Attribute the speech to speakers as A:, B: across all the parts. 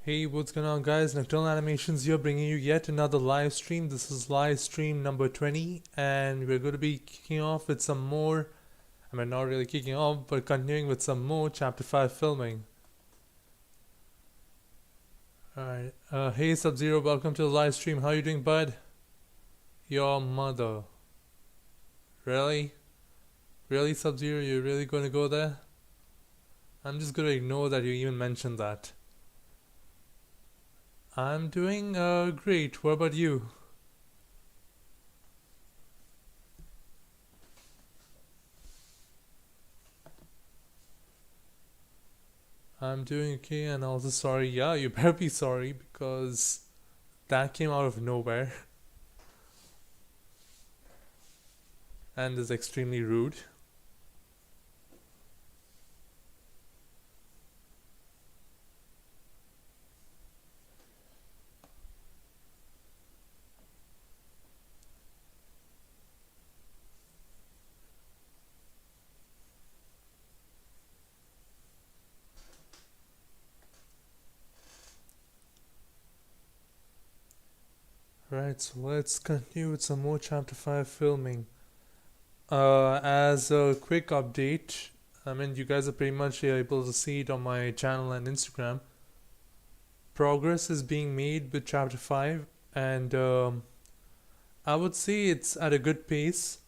A: Hey, what's going on, guys? Nocturnal Animations here, bringing you yet another live stream. This is live stream number 20, and we're going to be kicking off with some more. I mean, not really kicking off, but continuing with some more Chapter 5 filming. Alright, hey Sub-Zero, welcome to the live stream. How you doing, bud? Your mother. Really? Really, Sub-Zero? You're really going to go there? I'm just going to ignore that you even mentioned that. I'm doing great. What about you? I'm doing okay, and also sorry. Yeah, you better be sorry because that came out of nowhere and is extremely rude. Right, so let's continue with some more Chapter 5 filming. As a quick update, I mean, you guys are pretty much able to see it on my channel and Instagram. Progress is being made with Chapter 5, and I would say it's at a good pace.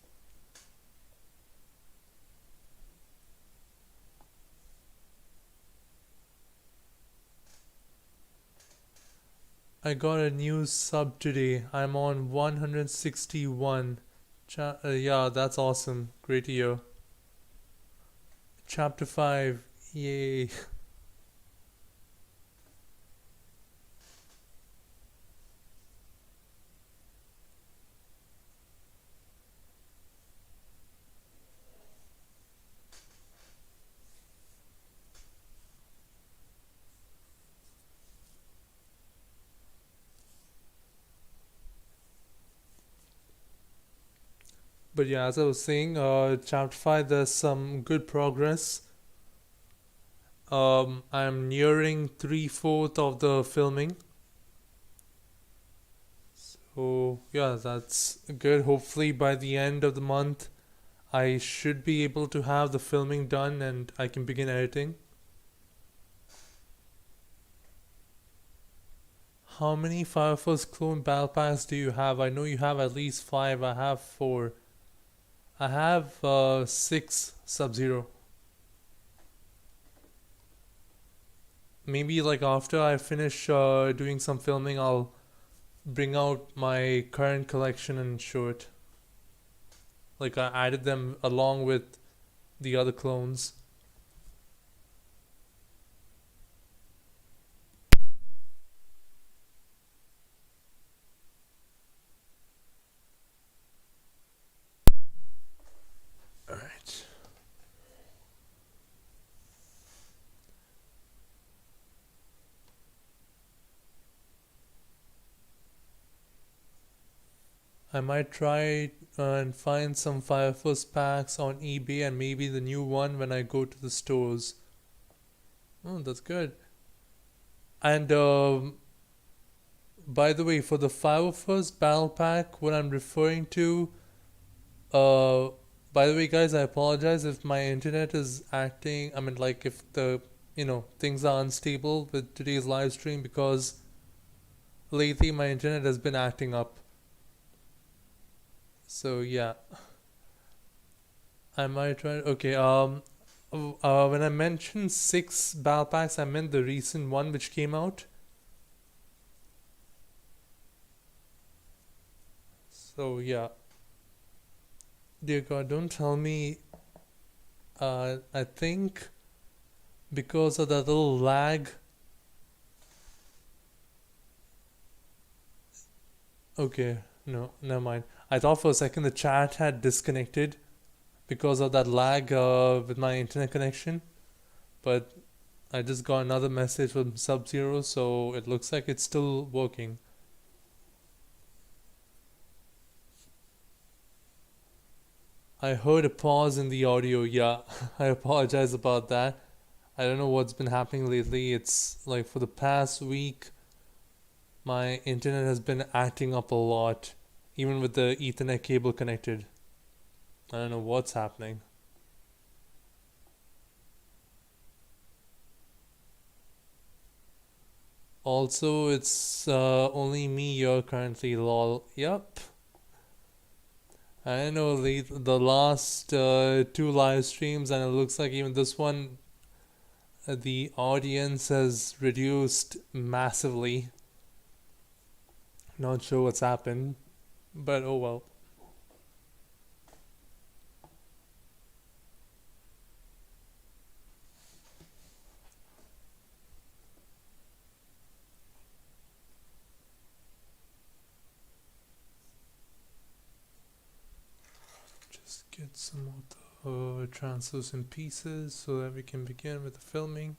A: I got a new sub today. I'm on 161. Yeah, that's awesome. Great to hear. Chapter 5. Yay. But yeah, as I was saying, chapter 5, there's some good progress. I'm nearing 3/4 of the filming. So yeah, that's good. Hopefully by the end of the month, I should be able to have the filming done and I can begin editing. How many Fireforce clone battle packs do you have? I know you have at least 5. I have 4. I have 6 Sub-Zero. Maybe like after I finish doing some filming, I'll bring out my current collection and show it. Like I added them along with the other clones. Alright. I might try and find some Fire Force packs on eBay and maybe the new one when I go to the stores. Oh, that's good. And by the way, for the Fire Force battle pack, what I'm referring to, uh, by the way, guys, I apologize if my internet is acting. I mean, like if the things are unstable with today's live stream because lately my internet has been acting up. So yeah, I might try. Okay. When I mentioned 6 battle packs, I meant the recent one which came out. So yeah. Dear God, don't tell me. I think because of that little lag. Okay, no, never mind. I thought for a second the chat had disconnected because of that lag with my internet connection, but I just got another message from Sub-Zero, so it looks like it's still working. I heard a pause in the audio, yeah. I apologize about that. I don't know what's been happening lately. It's like for the past week, my internet has been acting up a lot, even with the Ethernet cable connected. I don't know what's happening. Also, it's only me here currently, lol. Yup. I know the last two live streams, and it looks like even this one, the audience has reduced massively. Not sure what's happened, but oh well. Just get some of the translucent pieces so that we can begin with the filming.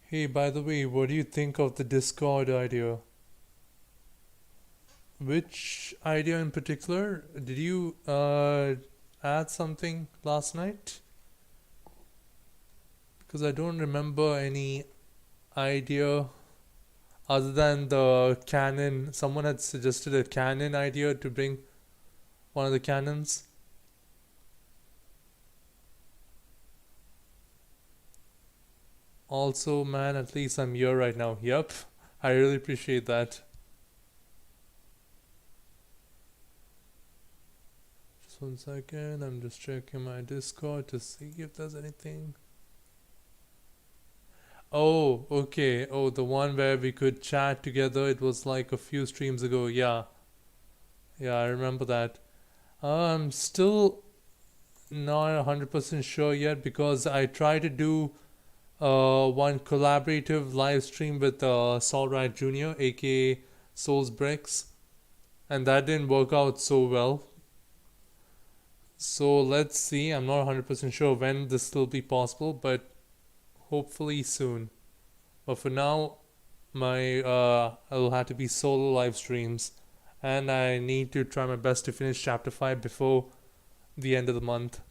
A: Hey, by the way, what do you think of the Discord idea? Which idea in particular? Did you add something last night? Because I don't remember any idea other than the cannon. Someone had suggested a cannon idea to bring one of the cannons. Also, man, at least I'm here right now. Yep, I really appreciate that. Just 1 second, I'm just checking my Discord to see if there's anything. Oh, okay. Oh, the one where we could chat together. It was like a few streams ago. Yeah. Yeah, I remember that. I'm still not 100% sure yet because I tried to do one collaborative live stream with Solrat Jr., aka Souls Bricks, and that didn't work out so well. So let's see. I'm not 100% sure when this will be possible, but hopefully soon. But for now, my it'll have to be solo live streams, and I need to try my best to finish chapter 5 before the end of the month.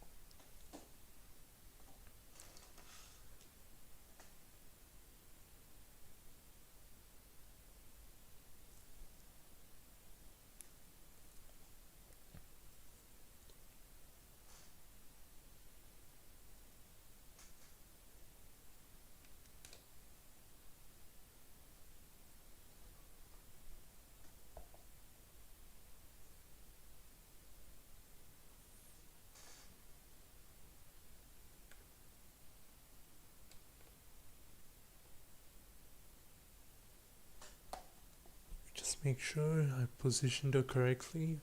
A: Just make sure I positioned her correctly.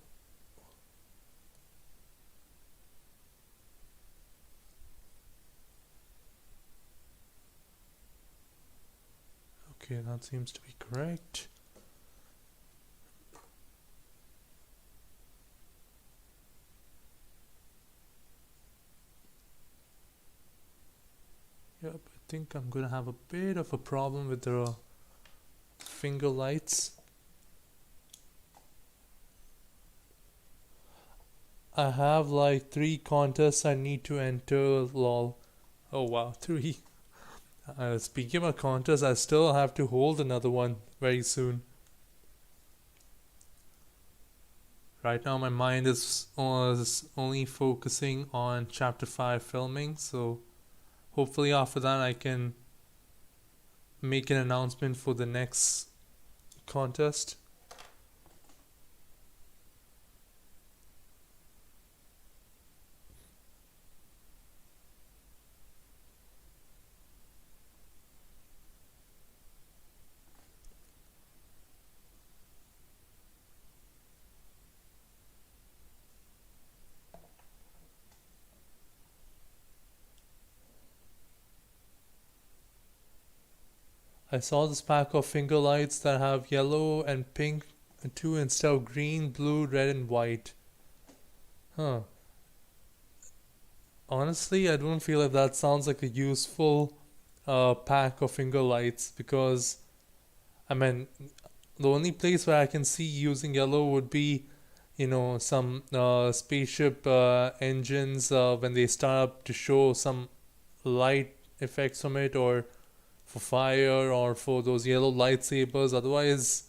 A: Okay, that seems to be correct. Yep, I think I'm gonna have a bit of a problem with the finger lights. I have like 3 contests I need to enter, lol. Oh wow, 3. Speaking of contests, I still have to hold another one very soon. Right now, my mind is only focusing on chapter 5 filming, so hopefully, after that, I can make an announcement for the next contest. I saw this pack of finger lights that have yellow and pink too instead of green, blue, red, and white. Huh. Honestly, I don't feel like that sounds like a useful pack of finger lights because I mean the only place where I can see using yellow would be some spaceship engines when they start up to show some light effects from it, or for fire, or for those yellow lightsabers. Otherwise,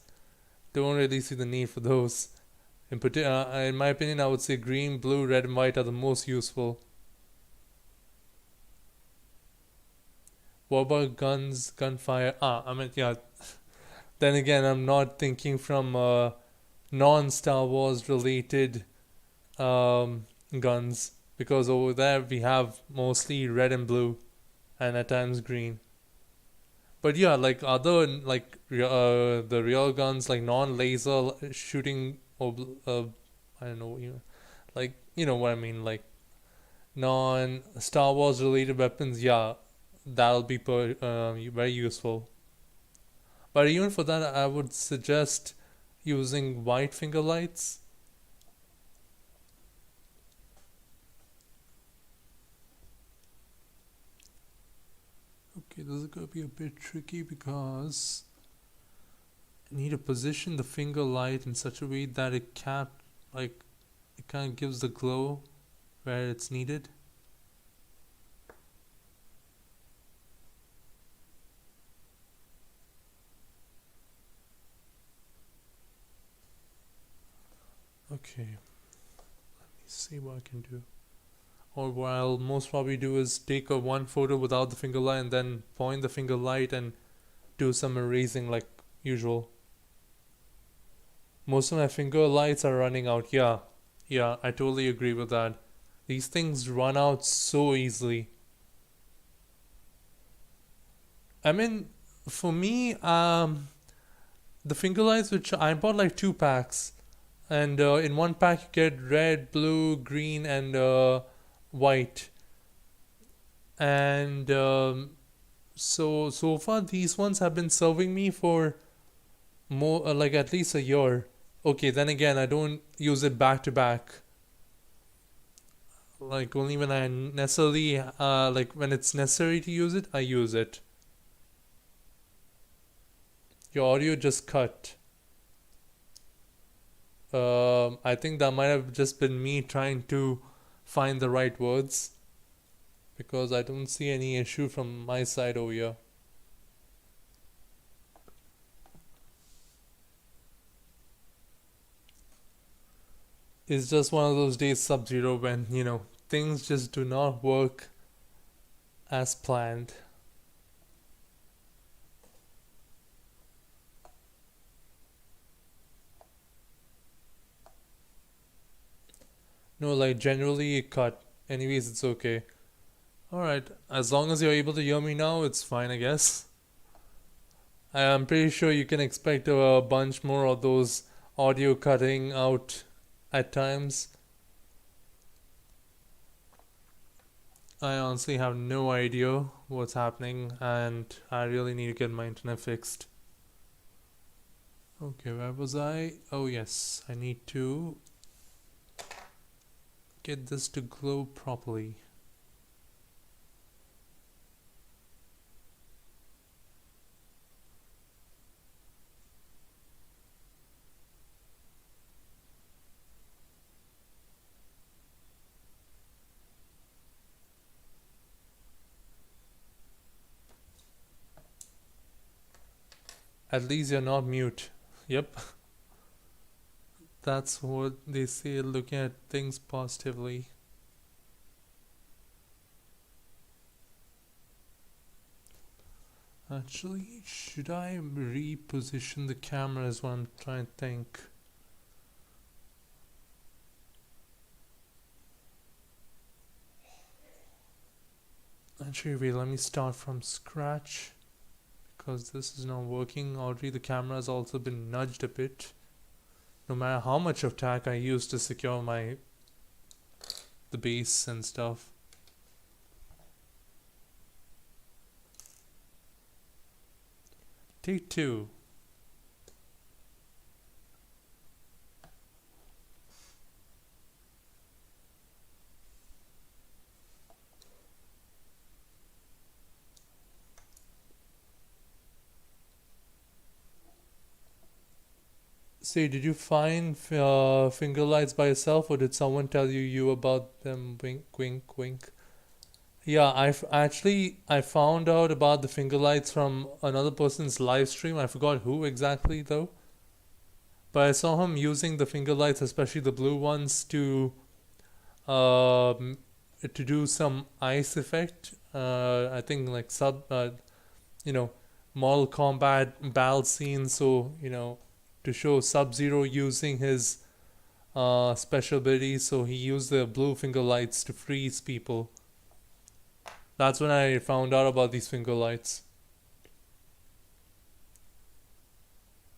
A: don't really see the need for those. In my opinion, I would say green, blue, red, and white are the most useful. What about guns, gunfire? I mean, yeah. Then again, I'm not thinking from non-Star Wars related um, guns, because over there we have mostly red and blue, and at times green. But yeah, like other like the real guns, like non-laser shooting, or I don't know, like you know what I mean, like non Star Wars related weapons. Yeah, that'll be very useful. But even for that, I would suggest using white finger lights. Okay, this is gonna be a bit tricky because I need to position the finger light in such a way that it can't, like, it kind of gives the glow where it's needed. Okay, let me see what I can do. Or what I'll most probably do is take a one photo without the finger light and then point the finger light and do some erasing like usual. Most of my finger lights are running out. Yeah, yeah, I totally agree with that. These things run out so easily. I mean, for me, the finger lights which I bought like two packs, and in one pack you get red, blue, green, and white. And so far these ones have been serving me for more like at least a year. Okay, then again, I don't use it back to back. Like only when I necessarily like when it's necessary to use it, I use it. Your audio just cut. I think that might have just been me trying to find the right words, because I don't see any issue from my side over here. It's just one of those days, Sub Zero, when things just do not work as planned. No, like generally it cut. Anyways, it's okay. Alright, as long as you're able to hear me now, it's fine, I guess. I'm pretty sure you can expect a bunch more of those audio cutting out at times. I honestly have no idea what's happening, and I really need to get my internet fixed. Okay, where was I? Oh, yes, I need to get this to glow properly. At least you're not mute. Yep. That's what they say, looking at things positively. Actually, should I reposition the camera is what I'm trying to think. Actually, wait, let me start from scratch, because this is not working. Already the camera has also been nudged a bit. No matter how much of tack I use to secure the base and stuff. Take two. Say, did you find finger lights by yourself, or did someone tell you about them? Wink, wink, wink. Yeah, I found out about the finger lights from another person's live stream. I forgot who exactly though, but I saw him using the finger lights, especially the blue ones, um to do some ice effect. I think like you know, Mortal Kombat battle scenes. So to show Sub Zero using his special abilities. So he used the blue finger lights to freeze people. That's when I found out about these finger lights.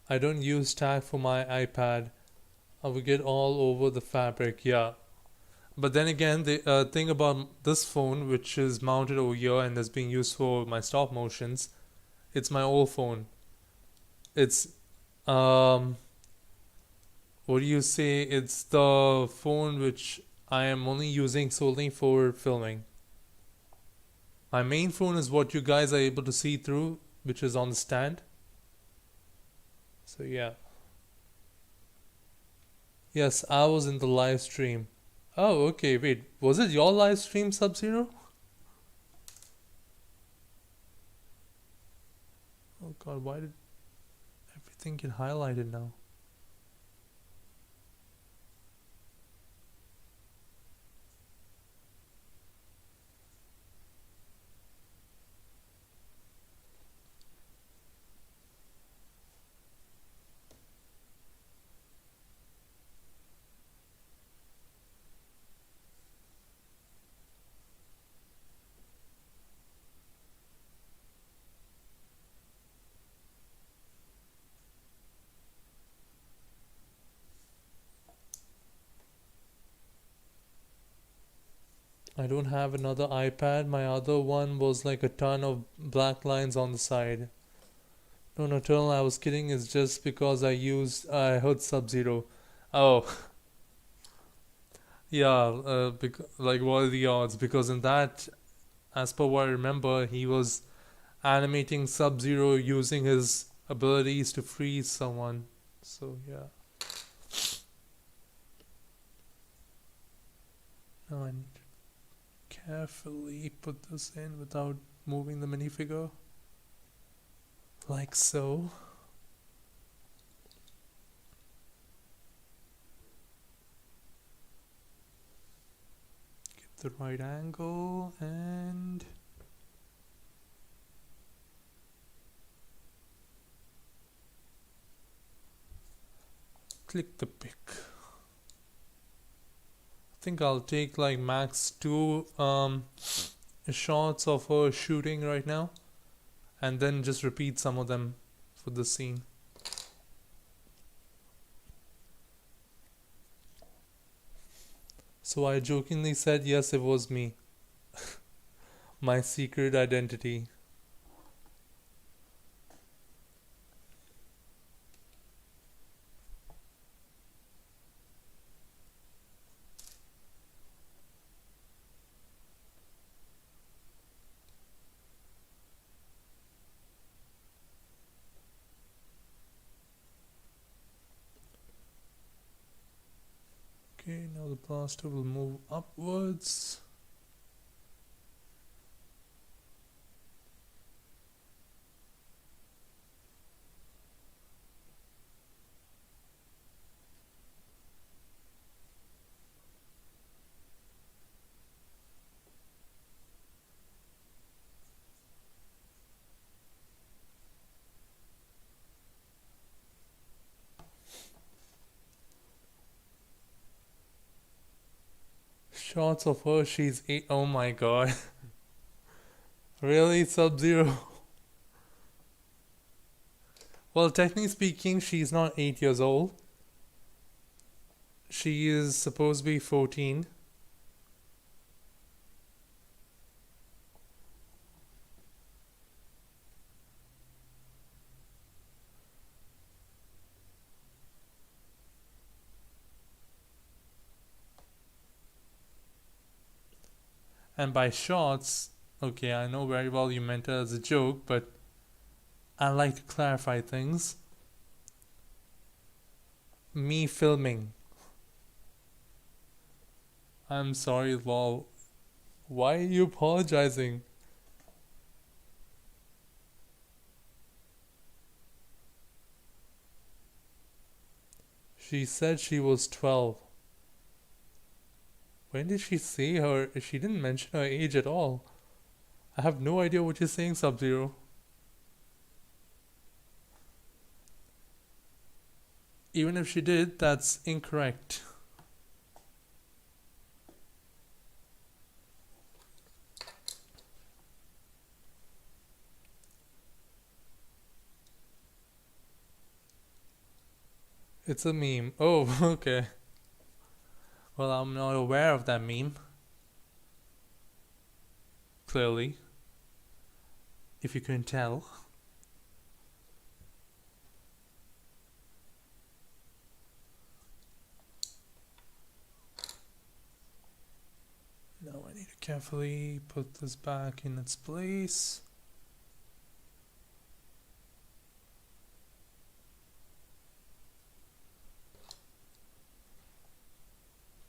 A: I don't use tag for my iPad. I will get all over the fabric. Yeah. But then again, the thing about this phone, which is mounted over here and is being used for my stop motions, it's my old phone. It's um, what do you say? It's the phone which I am only using solely for filming. My main phone is what you guys are able to see through, which is on the stand. So yeah. Yes, I was in the live stream. Oh, okay. Wait, was it your live stream, Sub Zero? Oh God, why did everything get highlighted now? I don't have another iPad. My other one was like a ton of black lines on the side. No, no, Eternal, I was kidding. It's just because I heard Sub Zero. Oh, yeah, like what are the odds? Because in that, as per what I remember, he was animating Sub Zero using his abilities to freeze someone. So, yeah. Now I need to carefully put this in without moving the minifigure. Like so. Get the right angle and click the pic. I think I'll take like max two shots of her shooting right now, and then just repeat some of them for the scene. So I jokingly said yes, it was me. My secret identity. Okay, now the blaster will move upwards. Shots of her, she's eight. Oh my god. Really, Sub Zero? Well, technically speaking, she's not 8 years old. She is supposed to be 14. And by shots, okay, I know very well you meant it as a joke, but I like to clarify things. Me filming. I'm sorry, lol. Why are you apologizing? She said she was 12. When did she say her? She didn't mention her age at all. I have no idea what you're saying, Sub Zero. Even if she did, that's incorrect. It's a meme. Oh, okay. Well, I'm not aware of that meme, clearly, if you couldn't tell. Now I need to carefully put this back in its place.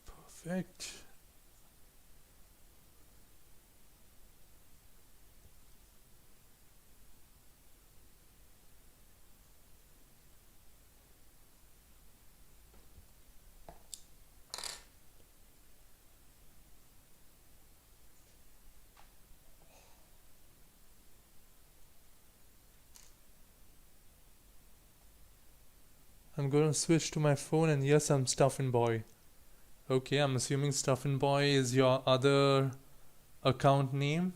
A: Perfect. I'm gonna switch to my phone, and yes, I'm Stuffin Boy. Okay, I'm assuming Stuffin Boy is your other account name.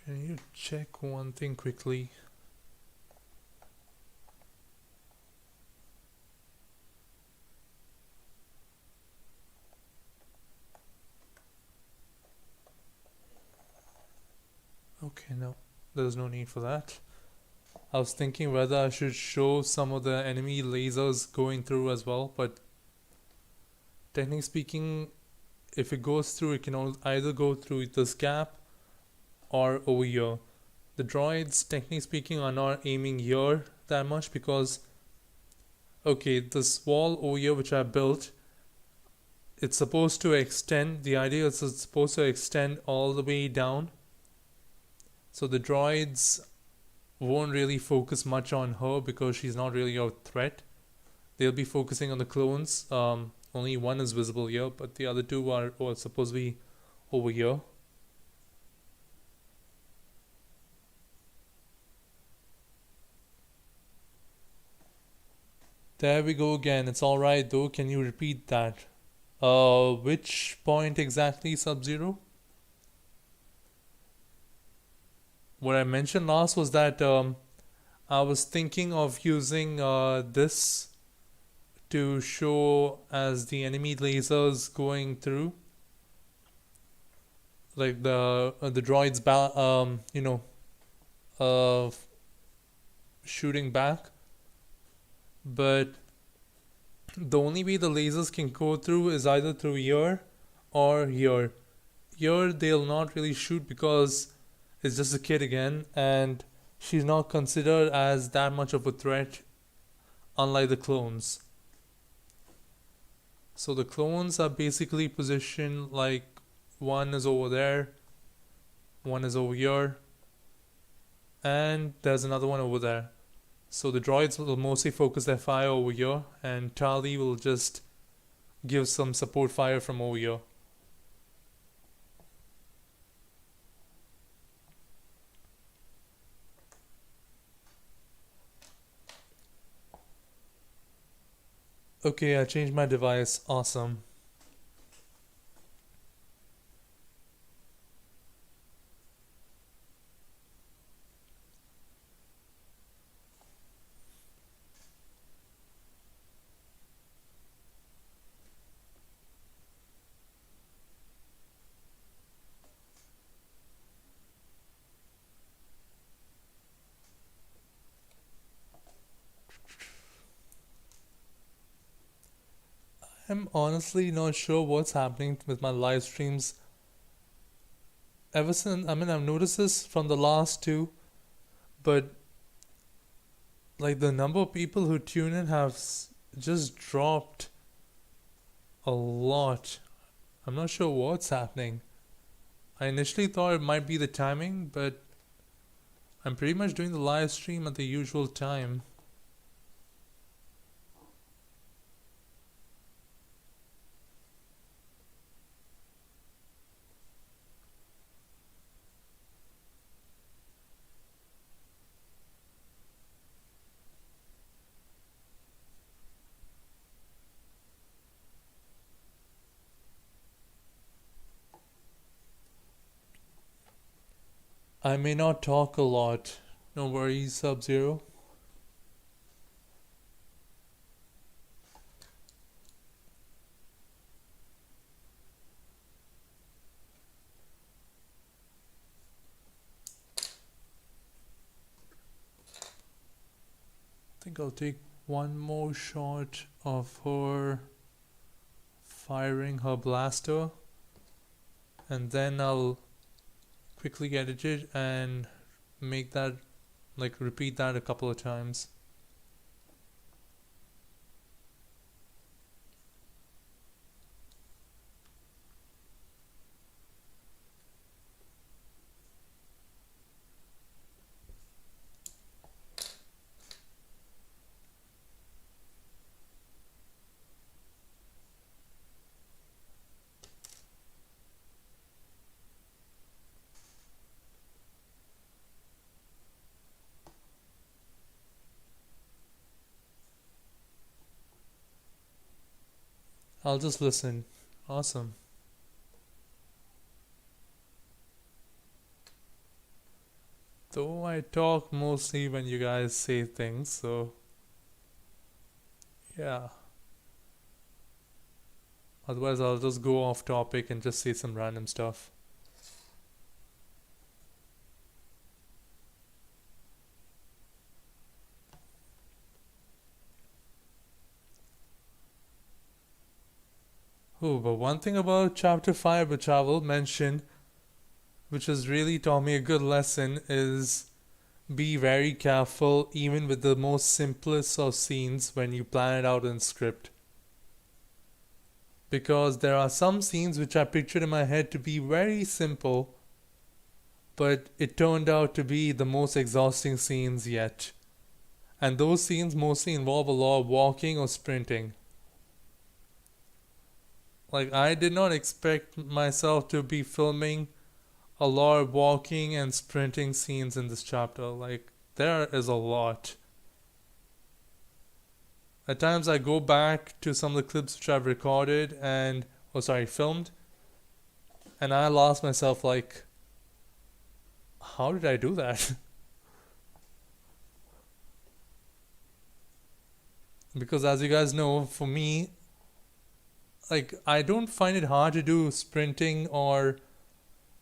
A: I need to check one thing quickly. Okay, no, there's no need for that. I was thinking whether I should show some of the enemy lasers going through as well, but technically speaking, if it goes through, it can either go through this gap or over here. The droids, technically speaking, are not aiming here that much because, okay, this wall over here which I built, it's supposed to extend. The idea is it's supposed to extend all the way down. So the droids won't really focus much on her because she's not really a threat. They'll be focusing on the clones. Only one is visible here, but the other two are supposed to be over here. There we go again. It's alright though. Can you repeat that? Which point exactly, Sub-Zero? What I mentioned last was that I was thinking of using this to show as the enemy lasers going through, like the droids, uh, shooting back. But the only way the lasers can go through is either through here or here. Here they'll not really shoot because it's just a kid again, and she's not considered as that much of a threat, unlike the clones. So the clones are basically positioned like one is over there, one is over here, and there's another one over there. So the droids will mostly focus their fire over here, and Charlie will just give some support fire from over here. Okay, I changed my device. Awesome. I'm honestly not sure what's happening with my live streams ever since. I mean, I've noticed this from the last two, but like the number of people who tune in have just dropped a lot. I'm not sure what's happening. I initially thought it might be the timing, but I'm pretty much doing the live stream at the usual time. I may not talk a lot. No worries, Sub Zero. I think I'll take one more shot of her firing her blaster, and then I'll quickly edit it and make that, like, repeat that a couple of times. I'll just listen. Awesome. Though I talk mostly when you guys say things, so yeah. Otherwise, I'll just go off topic and just say some random stuff. Oh, but one thing about chapter 5, which I will mention, which has really taught me a good lesson, is be very careful even with the most simplest of scenes when you plan it out in script. Because there are some scenes which I pictured in my head to be very simple, but it turned out to be the most exhausting scenes yet. And those scenes mostly involve a lot of walking or sprinting. Like, I did not expect myself to be filming a lot of walking and sprinting scenes in this chapter. Like, there is a lot. At times I go back to some of the clips which I've recorded and, oh sorry, filmed, and I'll ask myself, like, how did I do that? Because as you guys know, for me, like, I don't find it hard to do sprinting or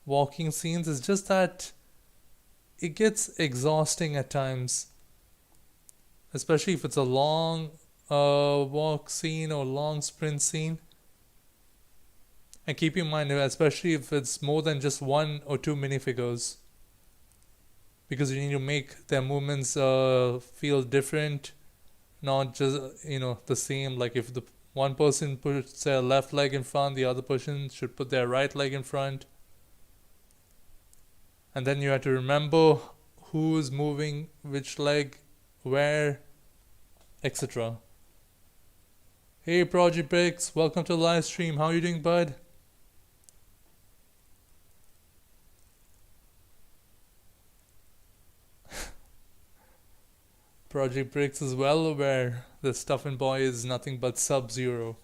A: walking scenes. It's just that it gets exhausting at times, especially if it's a long walk scene or long sprint scene. And keep in mind, especially if it's more than just one or two minifigures, because you need to make their movements feel different, not just the same. Like if the one person puts their left leg in front, the other person should put their right leg in front, and then you have to remember who's moving which leg where, etc. Hey Project Bricks, welcome to the live stream. How are you doing, bud? Project Bricks is well aware. The Stuffin' Boy is nothing but Sub-Zero.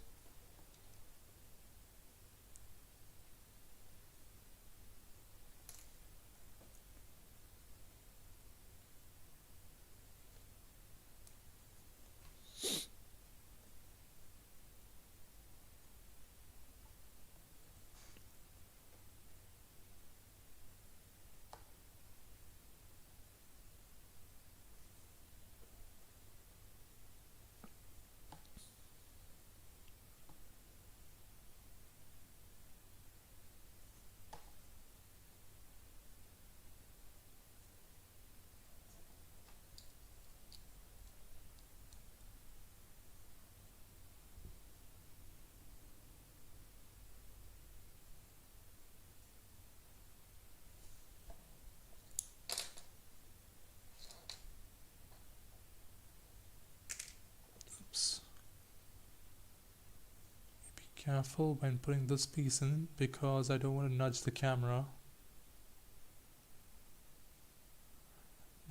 A: Oops. Be careful when putting this piece in because I don't want to nudge the camera.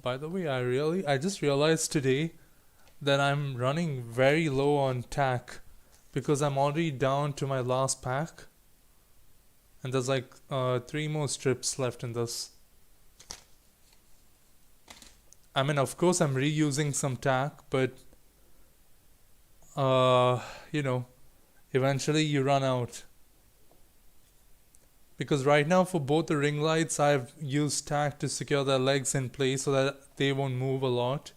A: By the way, I just realized today that I'm running very low on tack because I'm already down to my last pack and there's like 3 more strips left in this. I mean, of course I'm reusing some tack, but uh, you know, eventually you run out. Because right now for both the ring lights I've used tack to secure their legs in place so that they won't move a lot.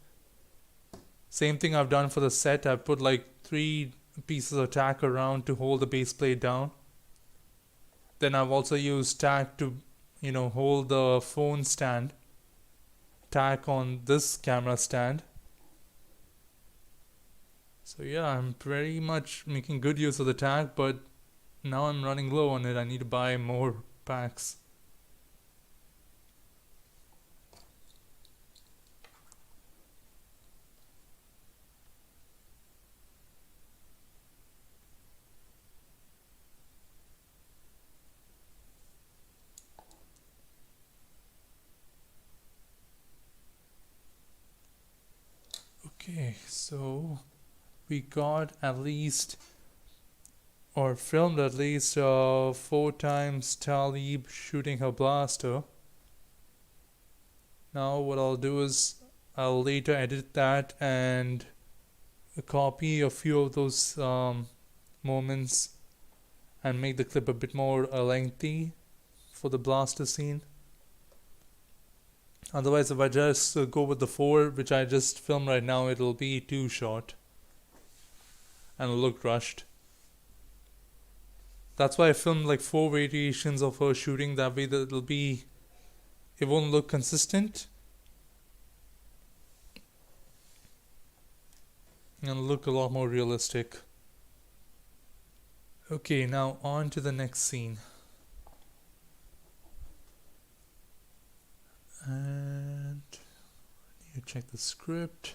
A: Same thing I've done for the set. I've put like 3 pieces of tack around to hold the base plate down. Then I've also used tack to, hold the phone stand. Tack on this camera stand. So yeah, I'm pretty much making good use of the tack, but now I'm running low on it. I need to buy more packs. Okay, so we got at least, or filmed at least 4 times Talib shooting her blaster. Now what I'll do is I'll later edit that and copy a few of those moments and make the clip a bit more lengthy for the blaster scene. Otherwise, if I just go with the 4 which I just filmed right now, it'll be too short and it'll look rushed. That's why I filmed like 4 variations of her shooting. That way that it won't look consistent and look a lot more realistic. Okay, now on to the next scene. And I need to check the script.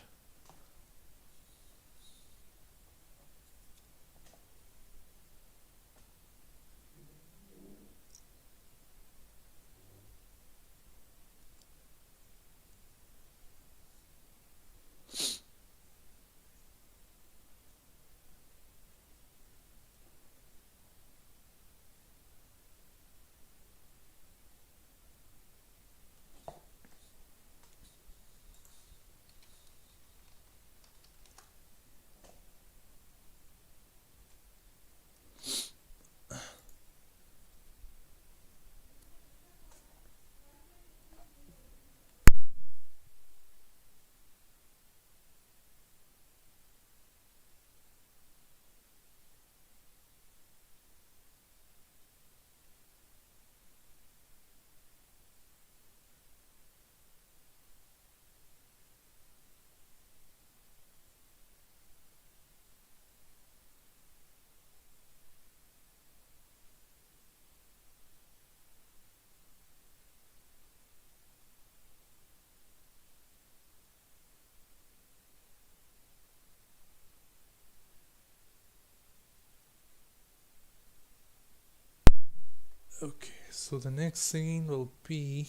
A: Okay, so the next scene will be,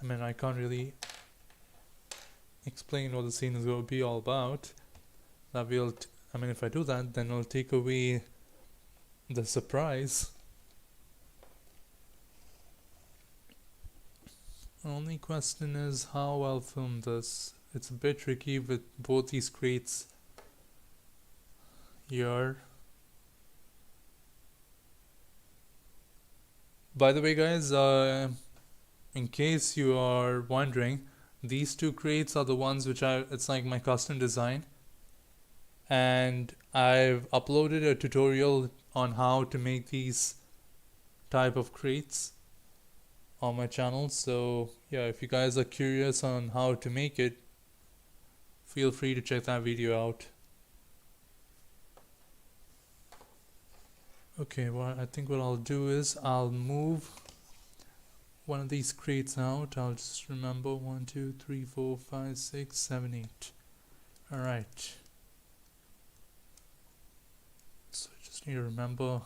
A: I can't really explain what the scene is going to be all about, that I mean, if I do that, then it'll take away the surprise. Only question is how I'll film this. It's a bit tricky with both these crates here. By the way, guys, in case you are wondering, these two crates are the ones it's like my custom design, and I've uploaded a tutorial on how to make these type of crates on my channel. So yeah, if you guys are curious on how to make it, feel free to check that video out. Okay, well, I think what I'll do is I'll move one of these crates out. I'll just remember 1, 2, 3, 4, 5, 6, 7, 8. Alright. So I just need to remember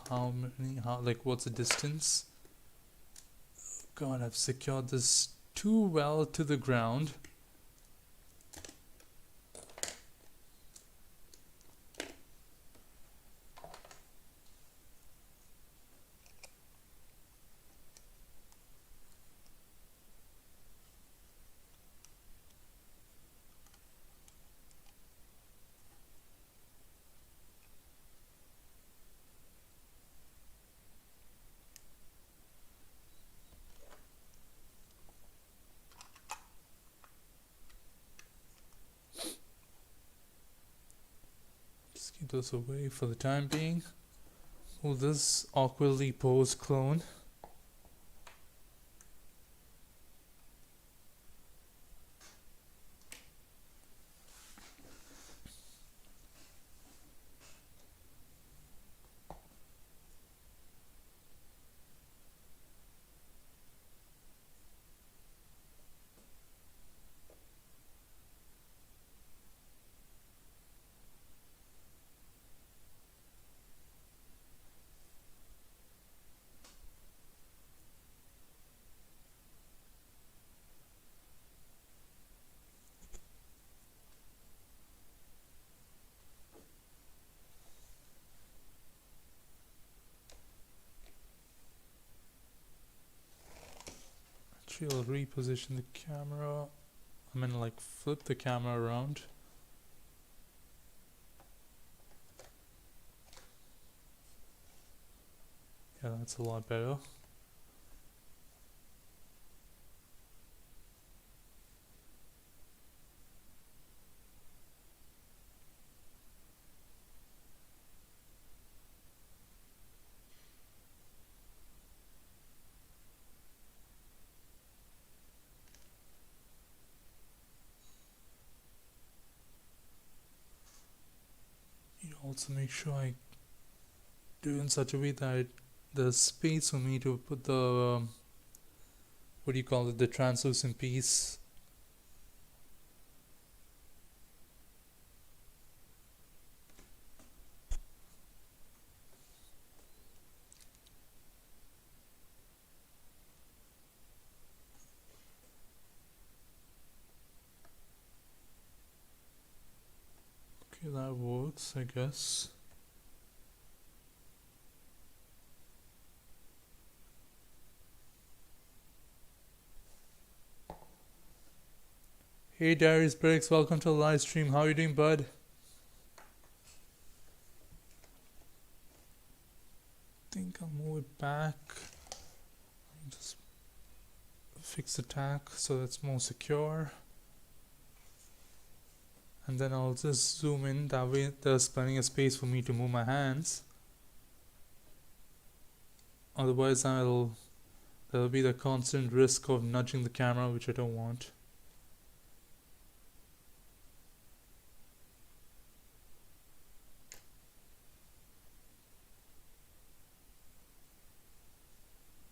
A: what's the distance. God, I've secured this too well to the ground. Keep those away for the time being. Oh, this awkwardly posed clone. Actually, I'll reposition the camera. I'm gonna like flip the camera around. Yeah, that's a lot better. Also make sure I do it in such a way that there's space for me to put the what do you call it, the translucent piece. Okay, that works, I guess. Hey Darius Briggs, welcome to the live stream. How are you doing, bud? I think I'll move it back. Just fix the tack so that's more secure. And then I'll just zoom in, that way there's plenty of space for me to move my hands. Otherwise there'll be the constant risk of nudging the camera, which I don't want.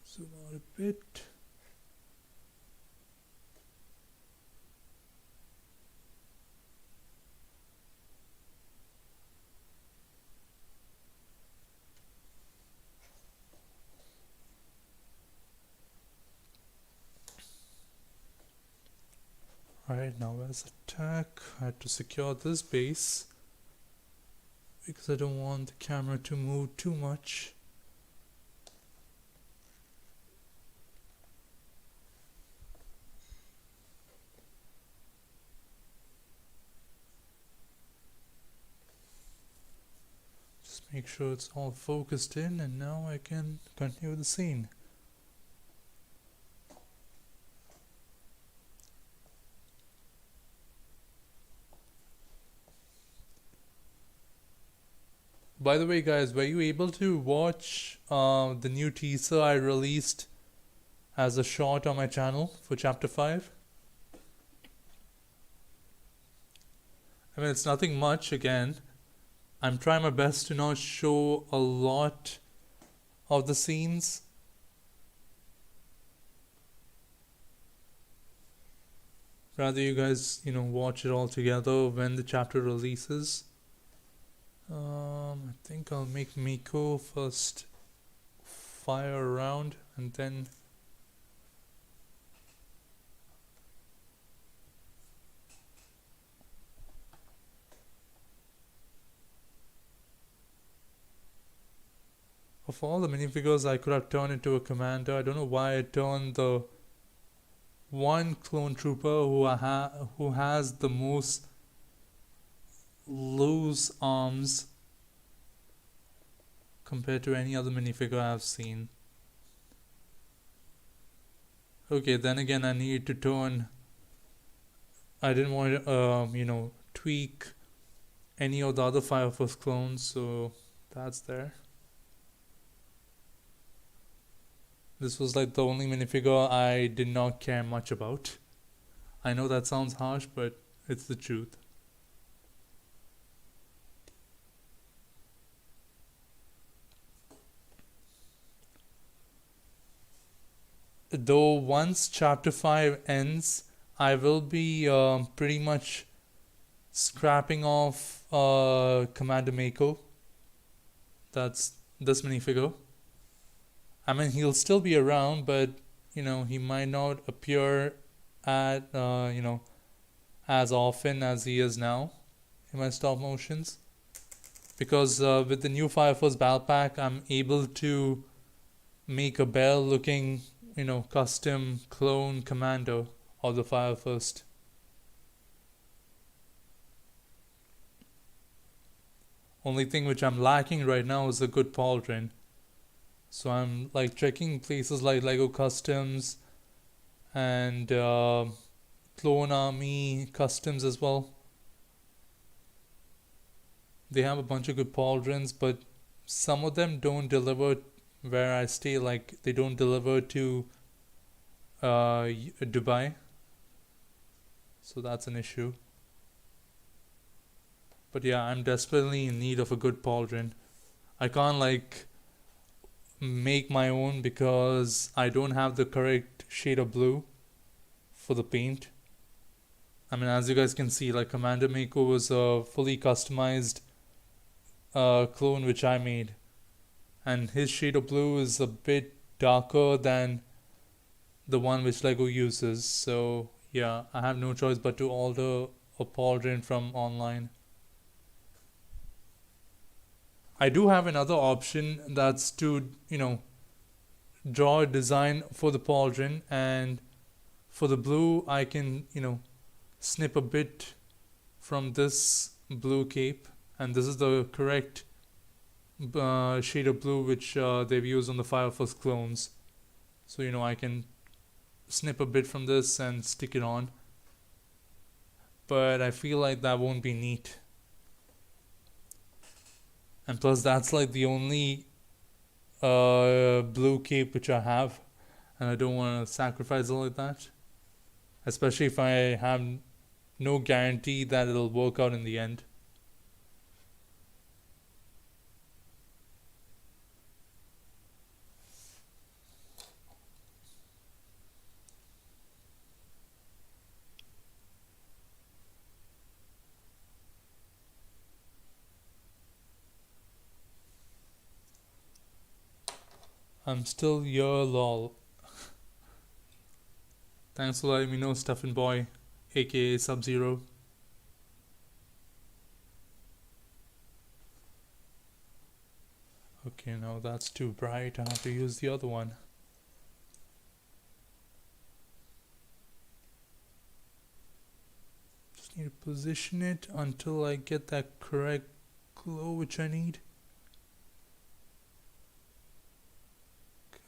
A: Zoom out a bit. Alright, now where's the tack? I had to secure this base. because I don't want the camera to move too much. Just make sure it's all focused in, and now I can continue the scene. By the way, guys, were you able to watch the new teaser I released as a short on my channel for chapter 5? I mean, it's nothing much again. I'm trying my best to not show a lot of the scenes. Rather, you guys, watch it all together when the chapter releases. I think I'll make Miko first fire around and then of all the minifigures I could have turned into a commander. I don't know why I turned the one clone trooper who has the most loose arms compared to any other minifigure I've seen. Okay, then again, I need to turn. I didn't want to, tweak any of the other Fire Force clones, so that's there. This was like the only minifigure I did not care much about. I know that sounds harsh, but it's the truth. Though once chapter 5 ends, I will be pretty much scrapping off Commander Mako. That's this minifigure. I mean, he'll still be around, but he might not appear at as often as he is now in my stop motions, because with the new Fire Force Battle Pack, I'm able to make a Bell looking custom clone commando of the Fire First. Only thing which I'm lacking right now is a good pauldron. So I'm like checking places like Lego Customs and Clone Army Customs as well. They have a bunch of good pauldrons, but some of them don't deliver where I stay. Like they don't deliver to Dubai, so that's an issue. But yeah, I'm desperately in need of a good pauldron. I can't like make my own because I don't have the correct shade of blue for the paint. I mean, as you guys can see, like Commander Mako was a fully customized clone which I made, and his shade of blue is a bit darker than the one which Lego uses. So yeah, I have no choice but to order a pauldron from online. I do have another option, that's to draw a design for the pauldron, and for the blue I can snip a bit from this blue cape, and this is the correct shade of blue which they've used on the Fire Force clones. So I can snip a bit from this and stick it on, but I feel like that won't be neat. And plus, that's like the only blue cape which I have, and I don't want to sacrifice it like that. Especially if I have no guarantee that it'll work out in the end. I'm still here, lol. Thanks for letting me know, Stuffin' Boy, aka Sub-Zero. Okay, no, that's too bright. I have to use the other one. Just need to position it until I get that correct glow which I need.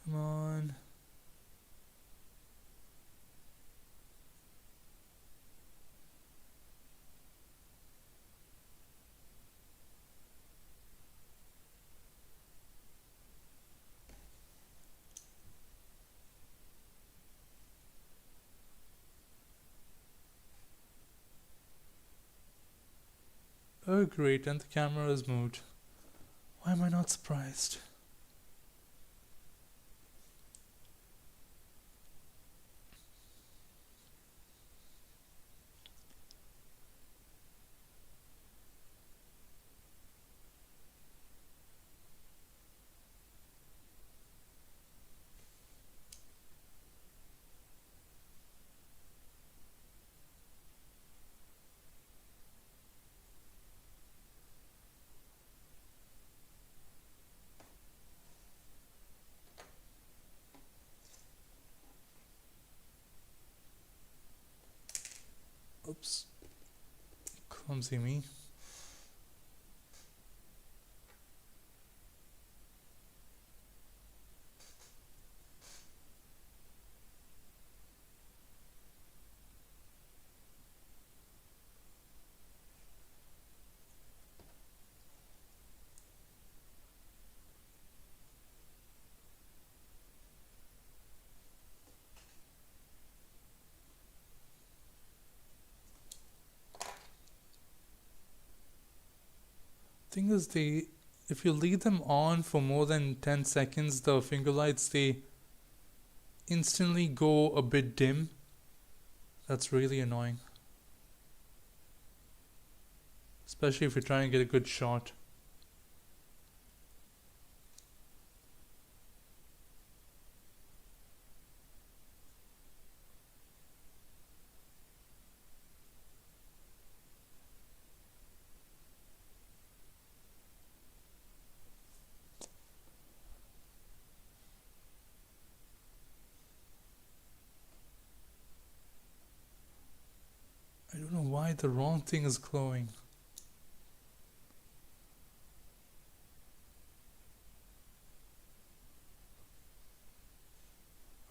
A: Come on. Oh great, and the camera has moved. Why am I not surprised? Oops. Clumsy me. Thing is, if you leave them on for more than 10 seconds, the finger lights, they instantly go a bit dim. That's really annoying. Especially if you're trying to get a good shot. I don't know why the wrong thing is glowing.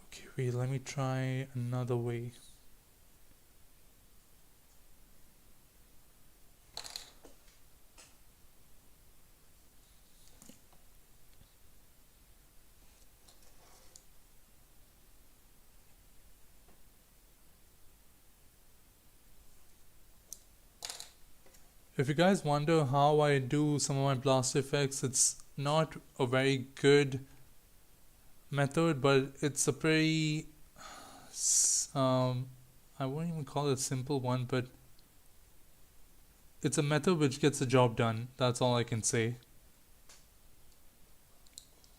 A: Okay, wait, let me try another way. If you guys wonder how I do some of my blast effects, it's not a very good method, but it's a pretty I won't even call it a simple one, but it's a method which gets the job done. That's all I can say.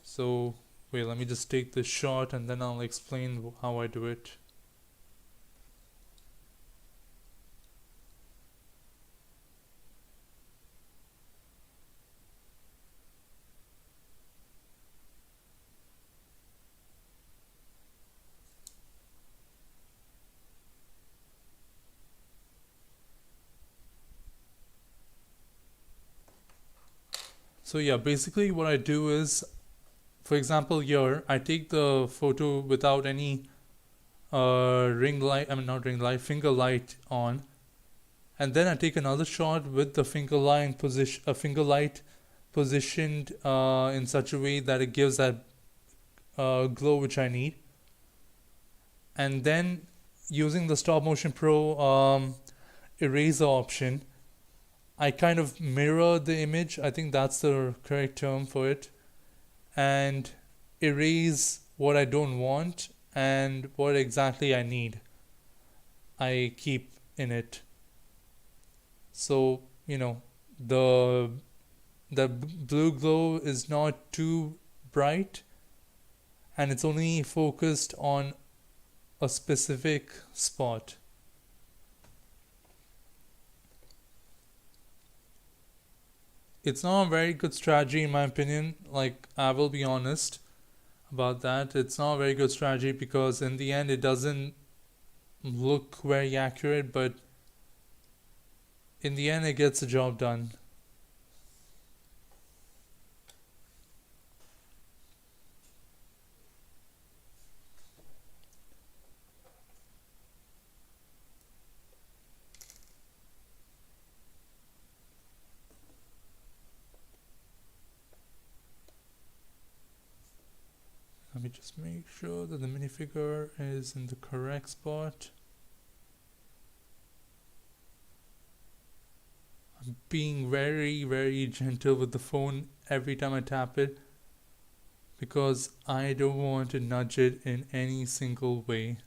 A: So wait, let me just take this shot and then I'll explain how I do it. So yeah, basically what I do is, for example, here I take the photo without any ring light. I mean, not ring light, finger light on, and then I take another shot with the finger light positioned in such a way that it gives that glow which I need, and then using the stop motion pro eraser option, I kind of mirror the image. I think that's the correct term for it, and erase what I don't want and what exactly I need. I keep in it. So, the blue glow is not too bright and it's only focused on a specific spot. It's not a very good strategy in my opinion. Like, I will be honest about that. It's not a very good strategy because in the end it doesn't look very accurate, but in the end it gets the job done. Let me just make sure that the minifigure is in the correct spot. I'm being very, very gentle with the phone every time I tap it because I don't want to nudge it in any single way.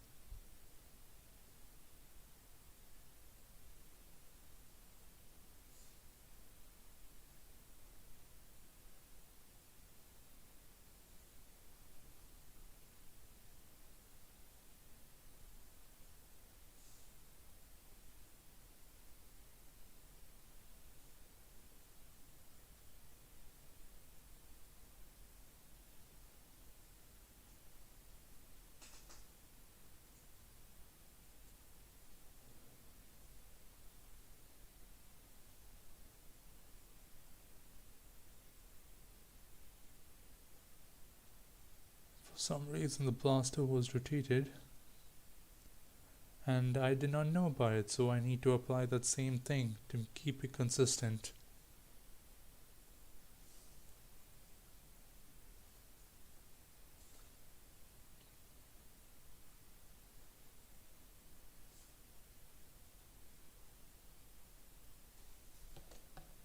A: For some reason the blaster was rotated and I did not know about it, so I need to apply that same thing to keep it consistent.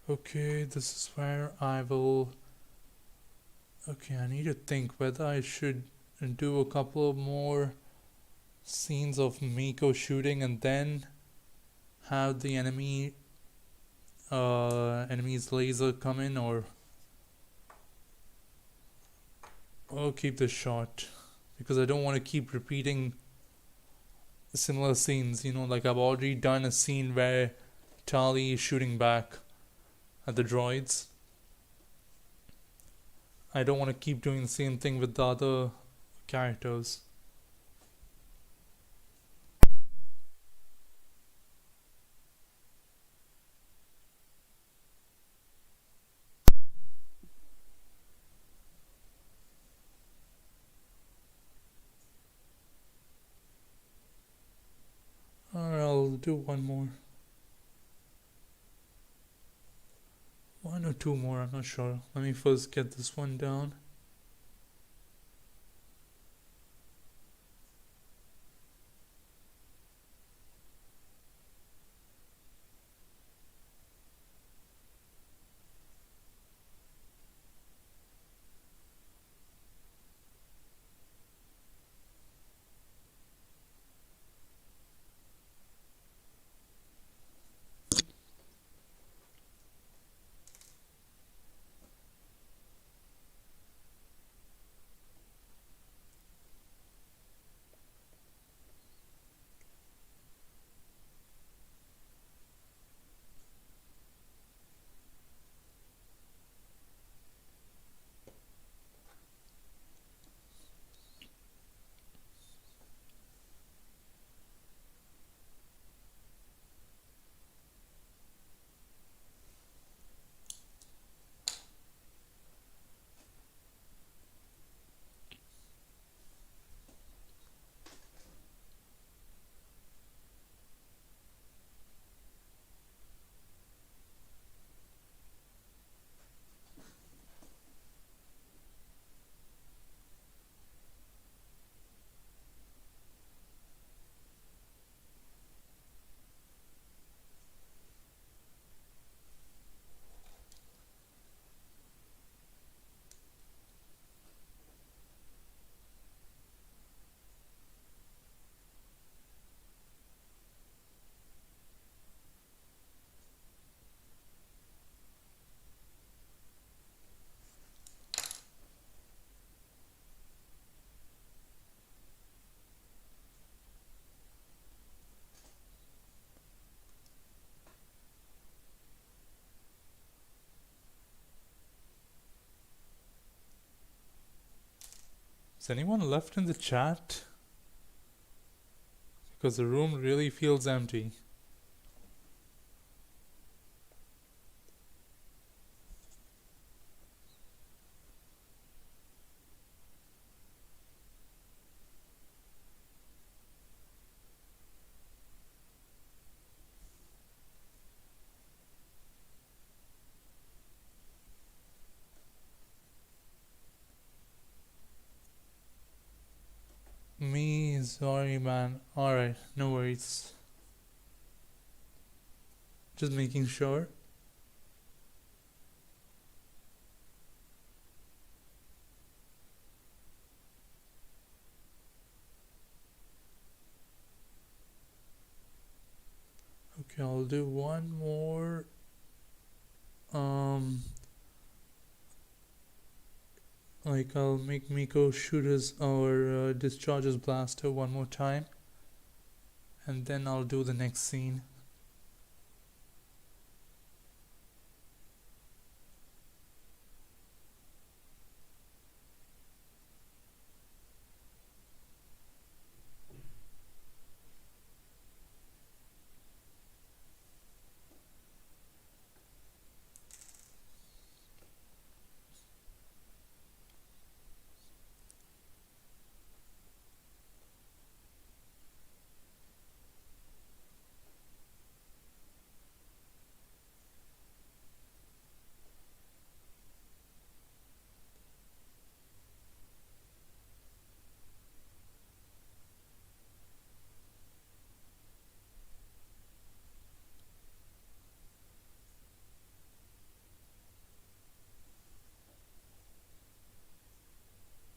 A: Okay, this is where I will. Okay, I need to think whether I should do a couple of more scenes of Miko shooting and then have the enemy's laser come in, or keep this short because I don't want to keep repeating similar scenes. Like I've already done a scene where Tali is shooting back at the droids. I don't want to keep doing the same thing with the other characters. Alright, I'll do one more. One or two more, I'm not sure. Let me first get this one down. Is anyone left in the chat? Because the room really feels empty. Me, sorry man. Alright, no worries. Just making sure. Okay, I'll do one more. Like I'll make Miko shoot his or discharge his blaster one more time, and then I'll do the next scene.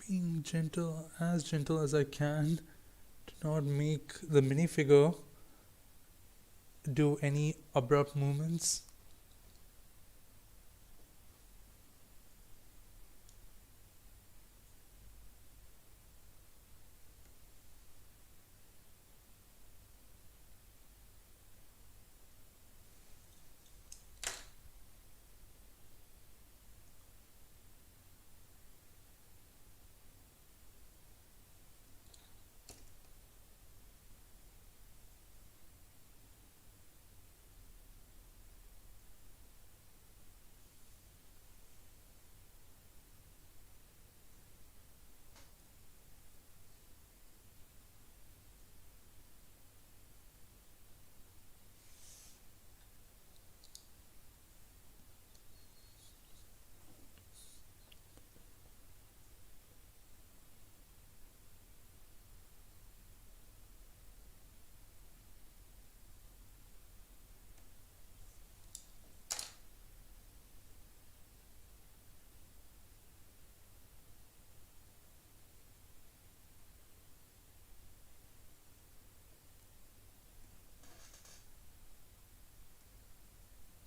A: Being gentle, as gentle as I can, to not make the minifigure do any abrupt movements.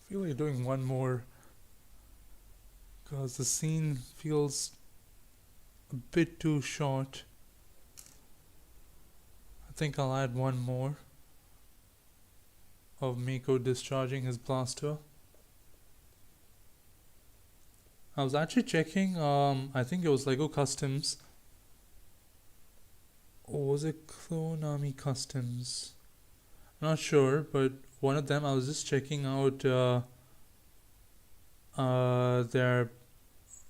A: I feel like doing one more because the scene feels a bit too short. I think I'll add one more of Miko discharging his blaster. I was actually checking, I think it was Lego Customs. Or was it Clone Army Customs? I'm not sure, but one of them, I was just checking out their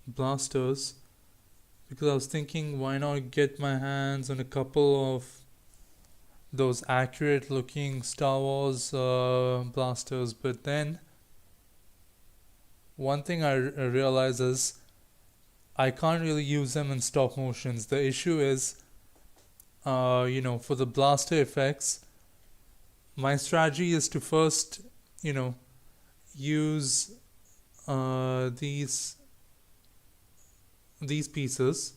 A: blasters because I was thinking, why not get my hands on a couple of those accurate looking Star Wars blasters. But then one thing I realize is I can't really use them in stop motions. The issue is, for the blaster effects, my strategy is to first, use these pieces,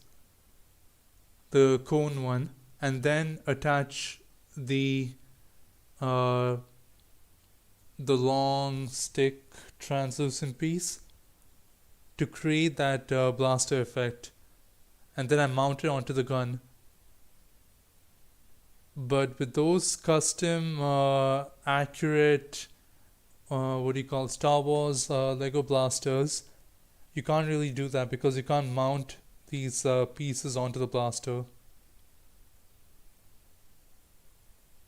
A: the cone one, and then attach the long stick translucent piece to create that blaster effect, and then I mount it onto the gun. But with those custom accurate Star Wars Lego blasters, you can't really do that because you can't mount these pieces onto the blaster.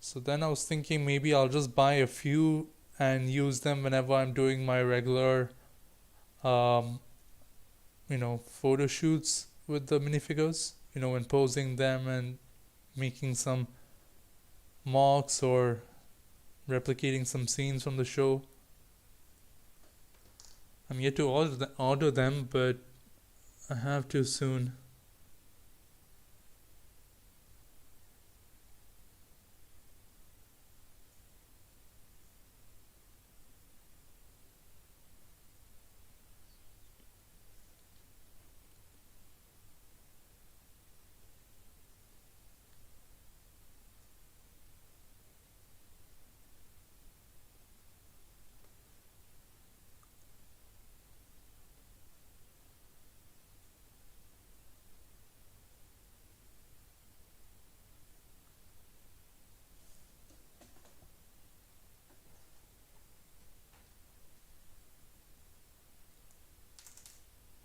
A: So then I was thinking maybe I'll just buy a few and use them whenever I'm doing my regular, um, photo shoots with the minifigures. When posing them and making some mocks or replicating some scenes from the show. I'm yet to order them, but I have to soon.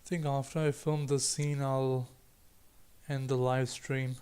A: I think after I film this scene, I'll end the live stream.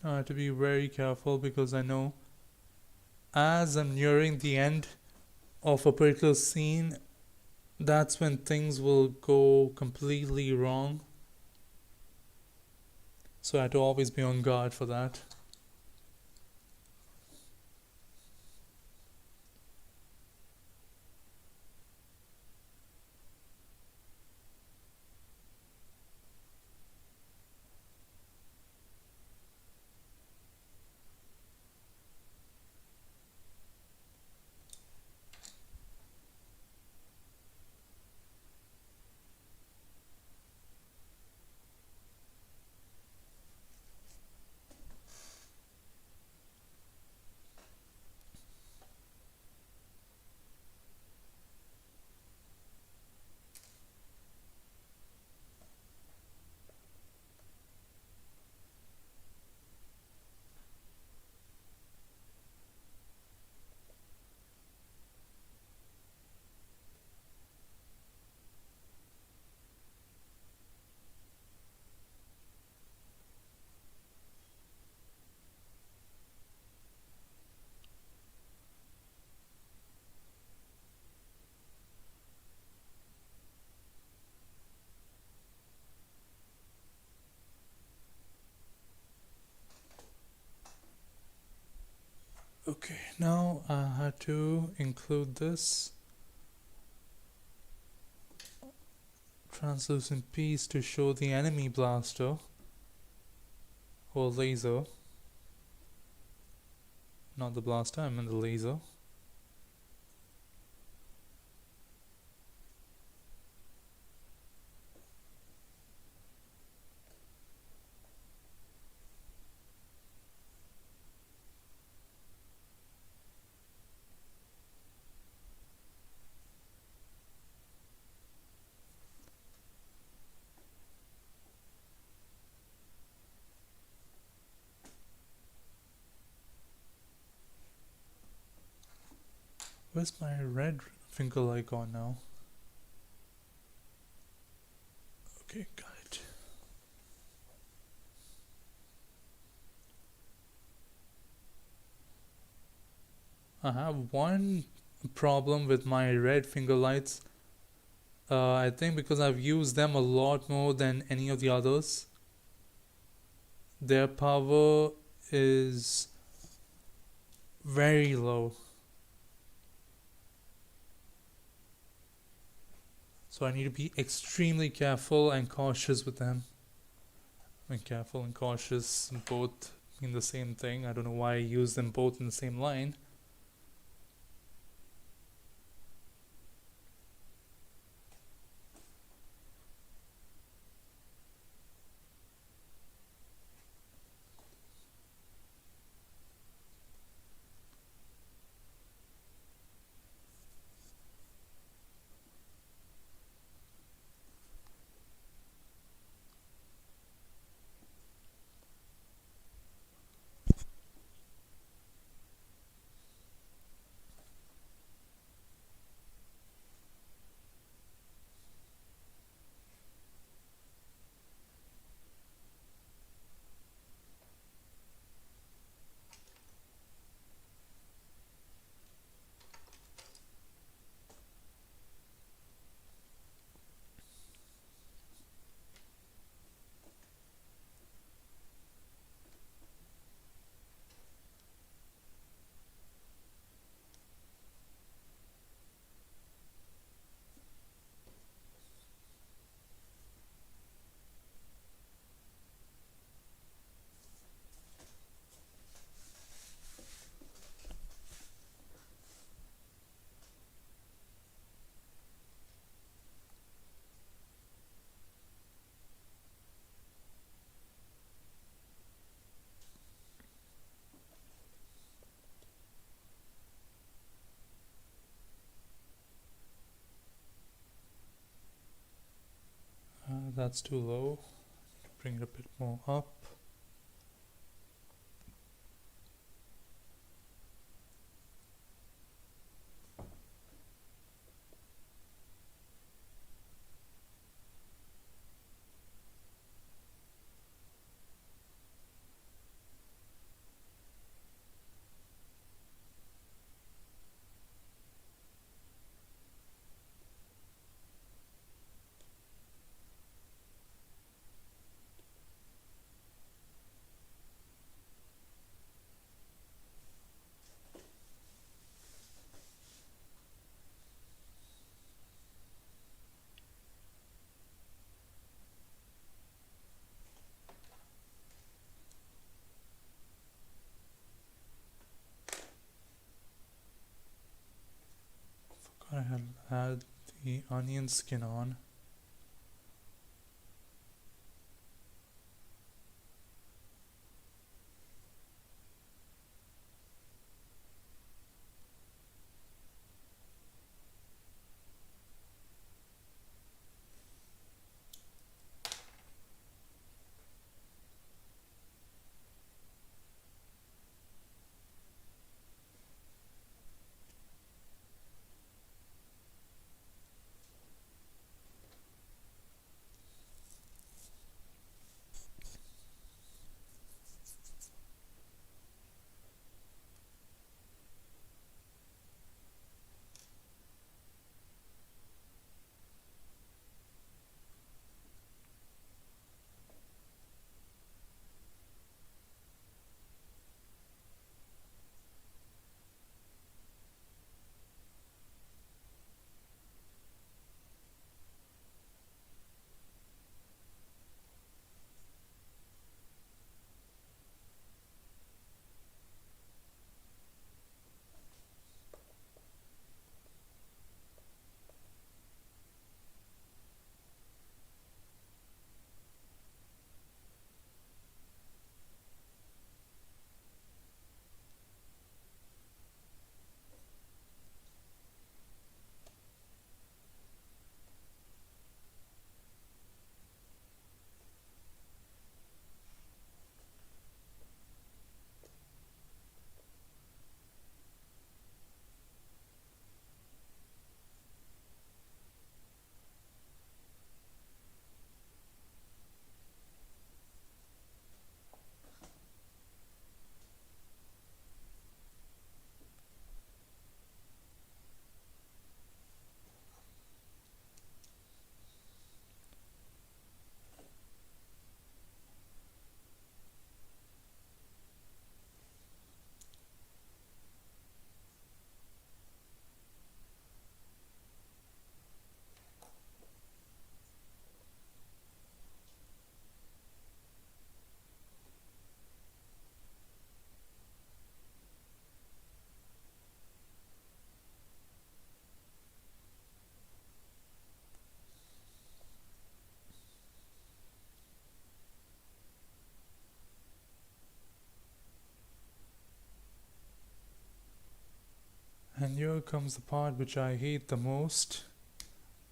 A: I have to be very careful because I know as I'm nearing the end of a particular scene, that's when things will go completely wrong. So I have to always be on guard for that. Okay, now I had to include this translucent piece to show the enemy blaster or laser. Not the blaster, I meant the laser. Where's my red finger icon now? Okay, got it. I have one problem with my red finger lights. I think because I've used them a lot more than any of the others. Their power is very low. So I need to be extremely careful and cautious with them. I mean, careful and cautious both mean the same thing. I don't know why I use them both in the same line. That's too low. Bring it a bit more up. I had the onion skin on. And here comes the part which I hate the most,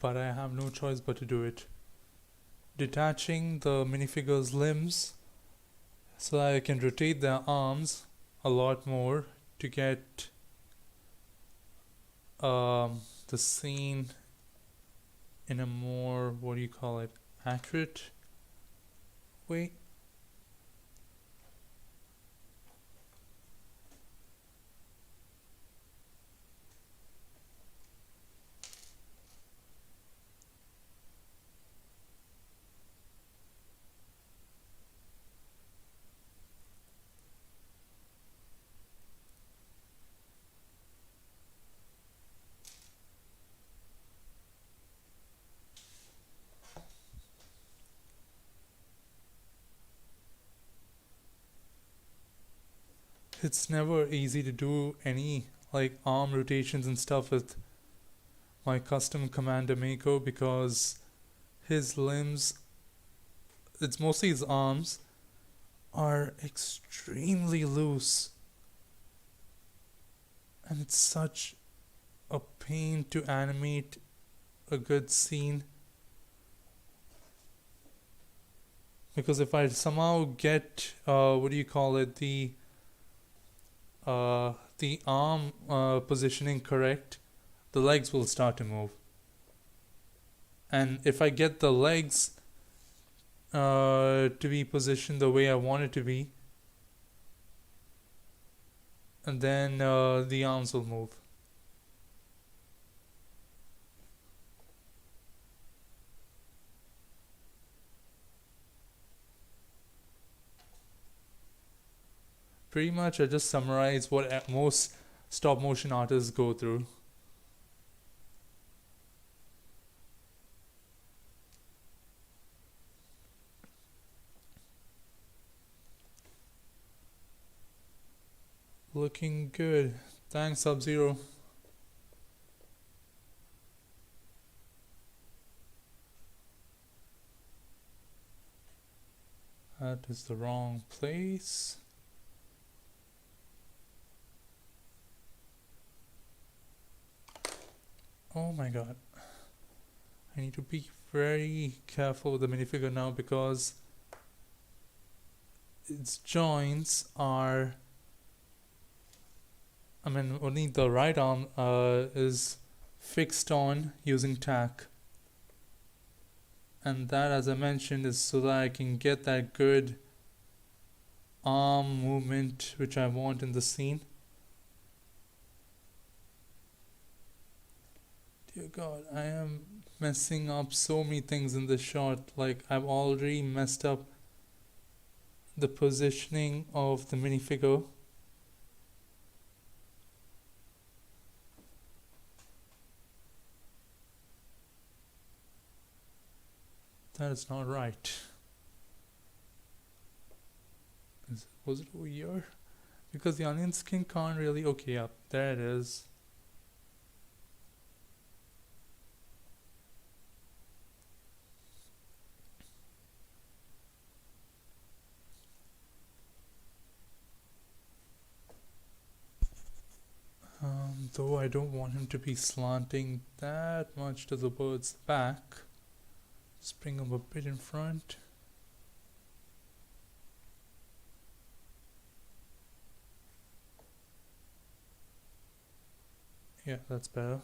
A: but I have no choice but to do it. Detaching the minifigure's limbs so that I can rotate their arms a lot more to get the scene in a more, what do you call it, accurate way. It's never easy to do any like arm rotations and stuff with my custom Commander Mako because his limbs, it's mostly his arms, are extremely loose. And it's such a pain to animate a good scene. Because if I somehow get, what do you call it, the arm positioning correct, the legs will start to move. And if I get the legs to be positioned the way I want it to be, and then the arms will move. Pretty much I just summarize what most stop motion artists go through. Looking good. Thanks, Sub-Zero. That is the wrong place. Oh my god. I need to be very careful with the minifigure now because its joints are, I mean, only the right arm is fixed on using tack. And that, as I mentioned, is so that I can get that good arm movement which I want in the scene. Dear God, I am messing up so many things in this shot. Like, I've already messed up the positioning of the minifigure. That is not right. Was it over here? Because the onion skin can't really... Okay, yeah, there it is. Though I don't want him to be slanting that much to the bird's back. Just bring him a bit in front. Yeah, that's better.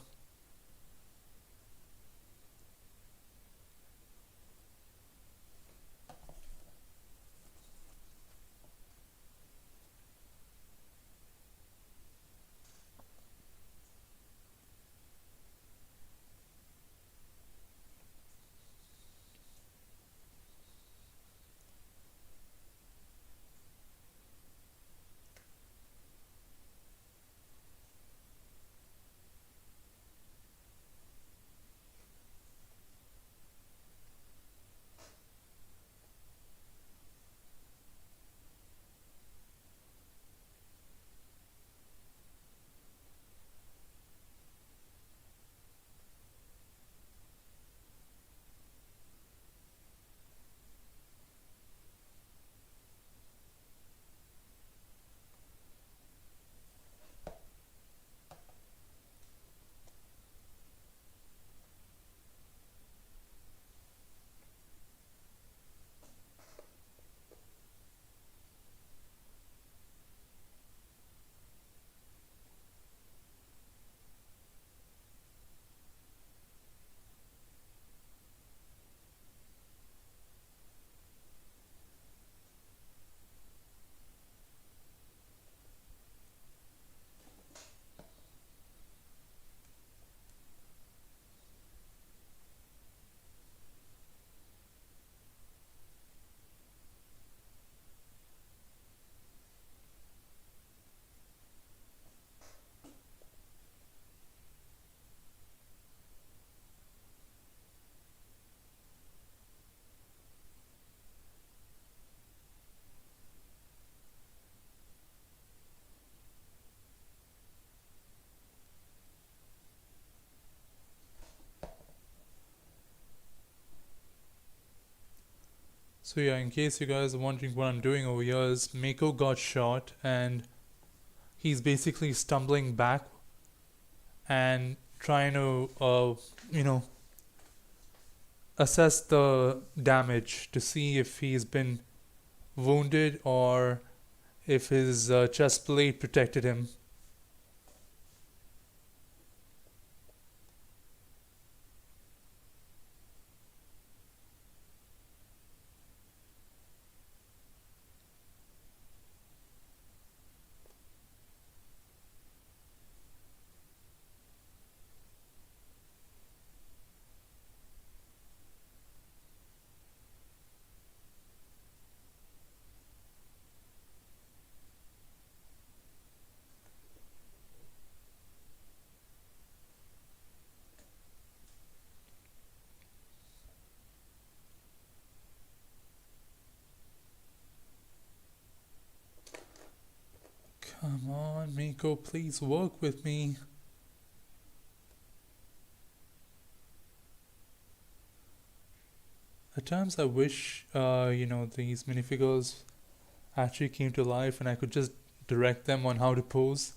A: So yeah, in case you guys are wondering what I'm doing over here is Mako got shot and he's basically stumbling back and trying to you know assess the damage to see if he's been wounded or if his chest plate protected him. Come on, Miko, please work with me. At times I wish, these minifigures actually came to life and I could just direct them on how to pose.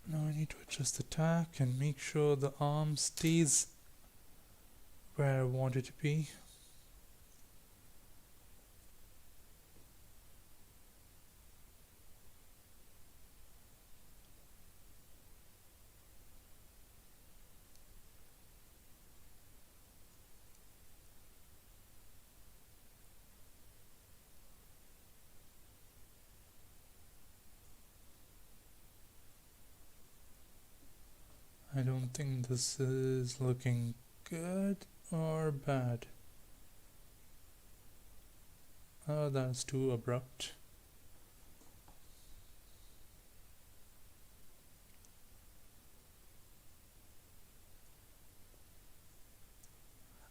A: Now I need to adjust the tack and make sure the arm stays where I want it to be. I don't think this is looking good or bad. Oh, that's too abrupt.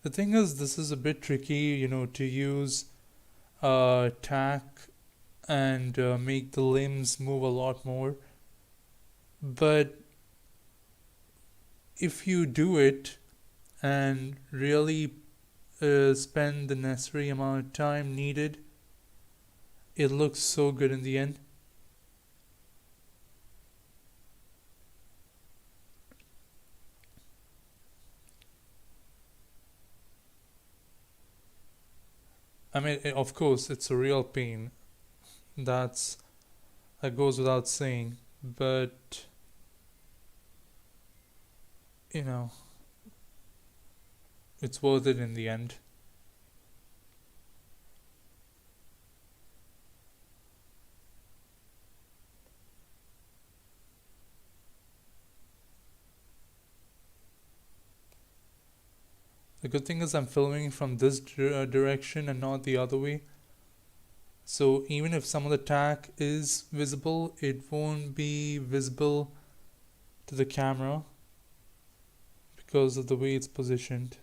A: The thing is, this is a bit tricky, to use tack and make the limbs move a lot more. But if you do it and really spend the necessary amount of time needed, it looks so good in the end. I mean, of course, it's a real pain. That's that goes without saying. But you know, it's worth it in the end. The good thing is I'm filming from this direction and not the other way. So even if some of the tack is visible, it won't be visible to the camera because of the way it's positioned.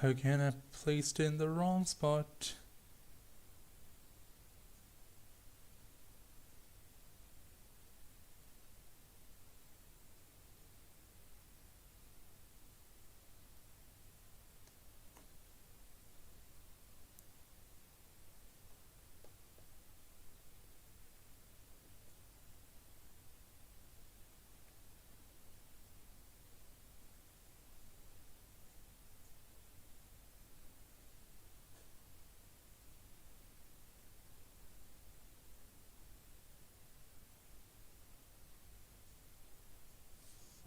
A: Again, I placed it in the wrong spot.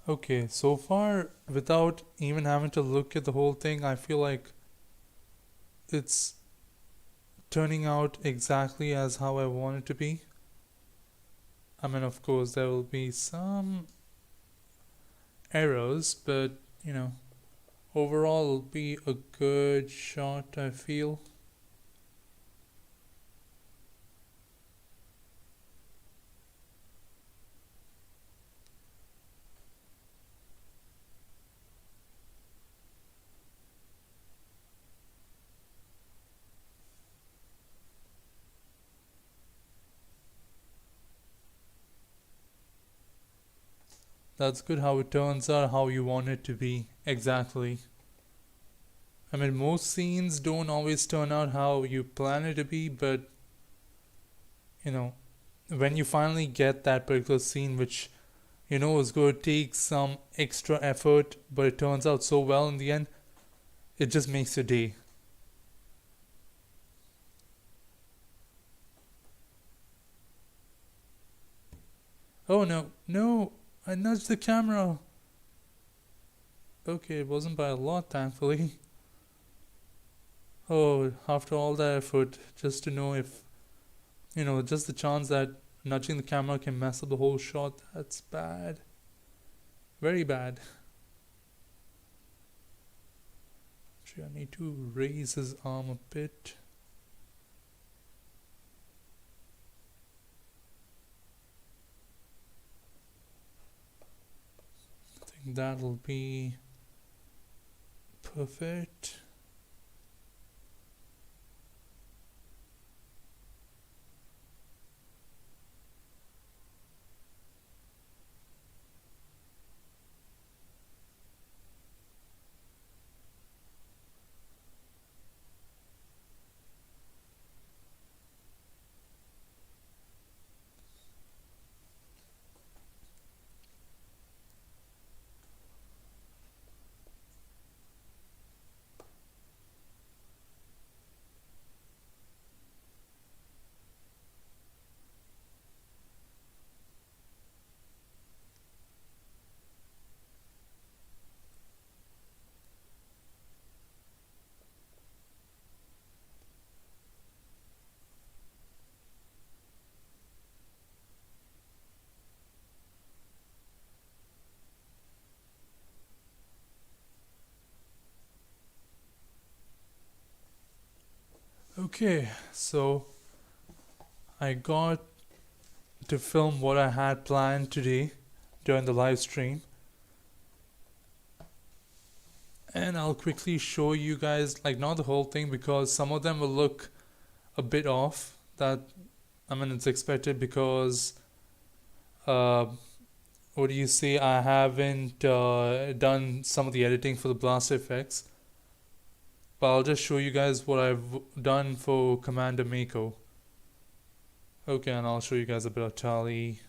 A: Okay, so far, without even having to look at the whole thing, I feel like it's turning out exactly as how I want it to be. I mean, of course, there will be some errors, but you know, overall, it'll be a good shot, I feel. That's good how it turns out how you want it to be. Exactly. I mean, most scenes don't always turn out how you plan it to be, but you know, when you finally get that particular scene which you know is going to take some extra effort, but it turns out so well in the end, it just makes your day. Oh no, no, I nudged the camera. Okay, it wasn't by a lot, thankfully. Oh, after all that effort, just to know if, you know, just the chance that nudging the camera can mess up the whole shot, that's bad. Very bad. Actually, I need to raise his arm a bit. I think that'll be perfect. Okay, so I got to film what I had planned today during the live stream. And I'll quickly show you guys, like, not the whole thing because some of them will look a bit off. That, I mean, it's expected because, uh, what do you say? I haven't done some of the editing for the blast effects. But I'll just show you guys what I've done for Commander Mako. Okay, and I'll show you guys a bit of Tali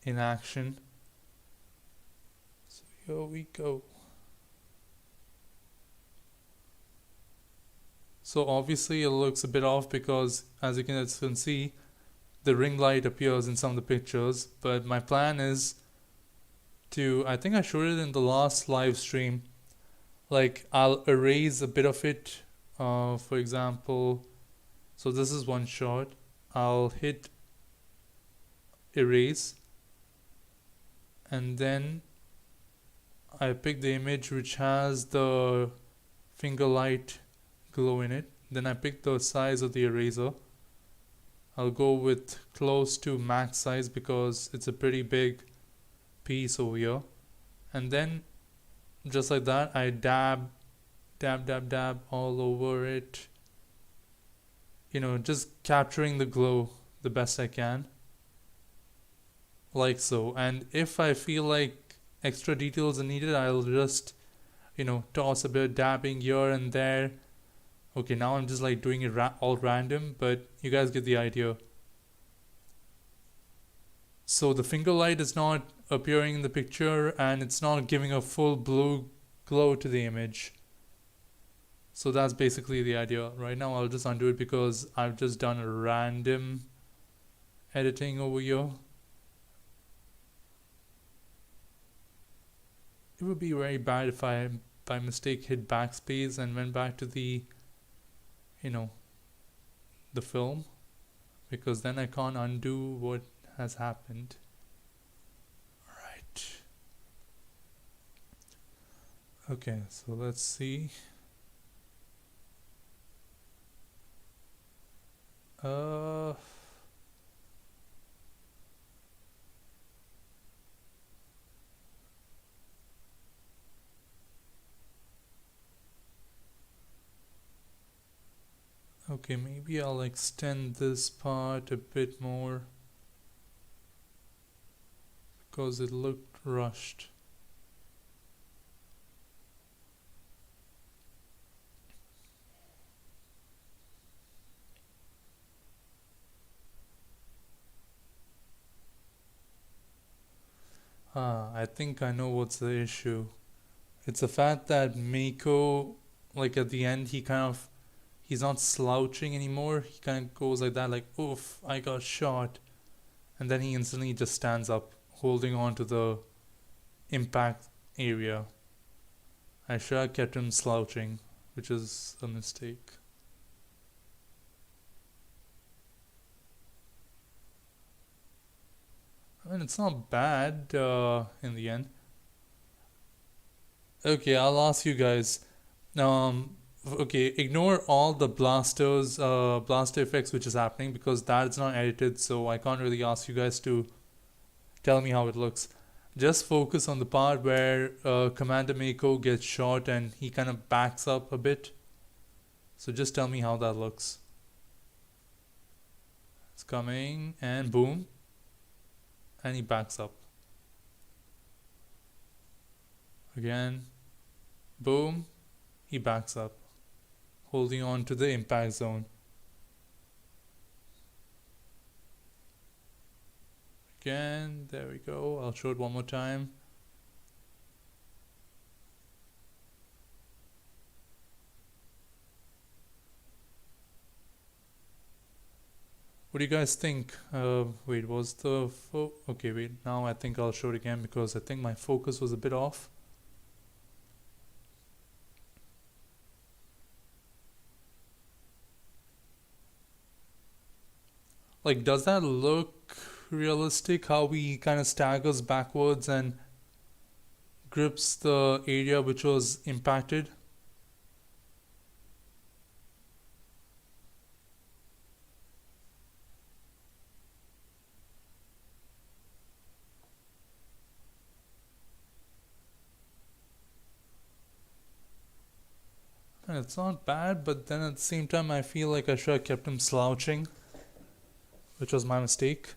A: in action. So here we go. So obviously it looks a bit off because as you can see, the ring light appears in some of the pictures. But my plan is to, I think I showed it in the last live stream, like I'll erase a bit of it. For example, so this is one shot. I'll hit erase and then I pick the image which has the finger light glow in it. Then I pick the size of the eraser. I'll go with close to max size because it's a pretty big piece over here. And then just like that I dab dab, dab, dab all over it. Just capturing the glow the best I can, like so. And if I feel like extra details are needed, I'll just, toss a bit of dabbing here and there. Okay, now I'm just like doing it all random, but you guys get the idea. So the finger light is not appearing in the picture and it's not giving a full blue glow to the image. So that's basically the idea. Right now I'll just undo it because I've just done a random editing over here. It would be very bad if I by mistake hit backspace and went back to you know, the film, because then I can't undo what has happened. Right. Okay, so let's see. Okay, maybe I'll extend this part a bit more because it looked rushed. I think I know what's the issue. It's the fact that Mako, like at the end, he's not slouching anymore. He kind of goes like that, like, oof, I got shot. And then he instantly just stands up, holding on to the impact area. I should have kept him slouching, which is a mistake. I mean, it's not bad in the end. Okay, I'll ask you guys. Okay, ignore all the blaster effects which is happening because that's not edited, so I can't really ask you guys to tell me how it looks. Just focus on the part where Commander Mako gets shot and he kind of backs up a bit. So just tell me how that looks. It's coming and boom. And he backs up. Again. Boom. He backs up. Holding on to the impact zone. Again. There we go. I'll show it one more time. What do you guys think? Wait, was the okay, wait, now I think I'll show it again because I think my focus was a bit off. Like, does that look realistic? How he kind of staggers backwards and grips the area which was impacted? It's not bad, but then at the same time, I feel like I should have kept him slouching, which was my mistake.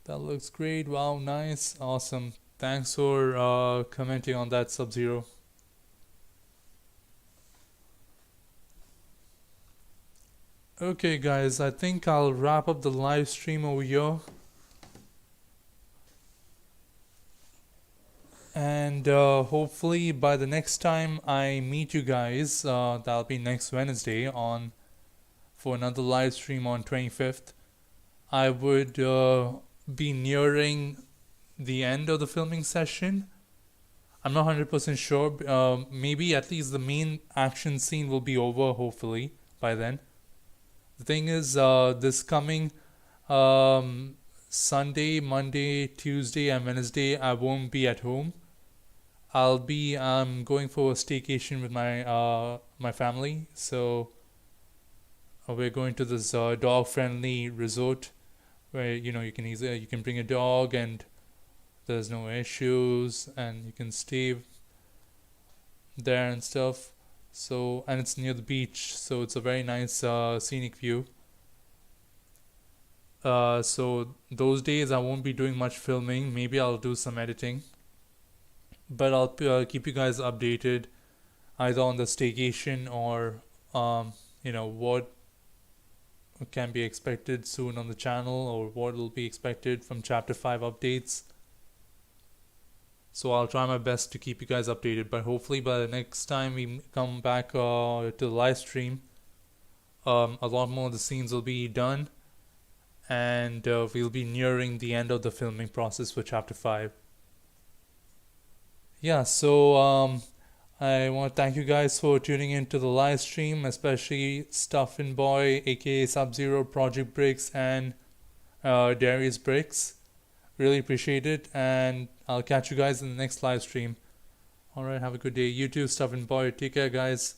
A: That looks great. Wow, nice. Awesome. Thanks for commenting on that, Sub-Zero. Okay, guys, I think I'll wrap up the live stream over here. And hopefully by the next time I meet you guys, that'll be next Wednesday for another live stream on 25th. I would be nearing the end of the filming session. I'm not 100% sure. Maybe at least the main action scene will be over, hopefully, by then. The thing is, this coming Sunday, Monday, Tuesday, and Wednesday, I won't be at home. I'll be going for a staycation with my family. So we're going to this dog-friendly resort where you can bring a dog, and there's no issues, and you can stay there and stuff. So, and it's near the beach, so it's a very nice scenic view. So those days I won't be doing much filming. Maybe I'll do some editing, but I'll keep you guys updated either on the staycation or what can be expected soon on the channel, or what will be expected from chapter 5 updates. So I'll try my best to keep you guys updated, but hopefully by the next time we come back to the live stream, a lot more of the scenes will be done, and we'll be nearing the end of the filming process for chapter 5. Yeah, so I want to thank you guys for tuning into the live stream, especially Stuffin Boy, aka Sub Zero, Project Bricks, and Darius Bricks. Really appreciate it, and I'll catch you guys in the next live stream. Alright, have a good day. You too, Stuffin Boy. Take care, guys.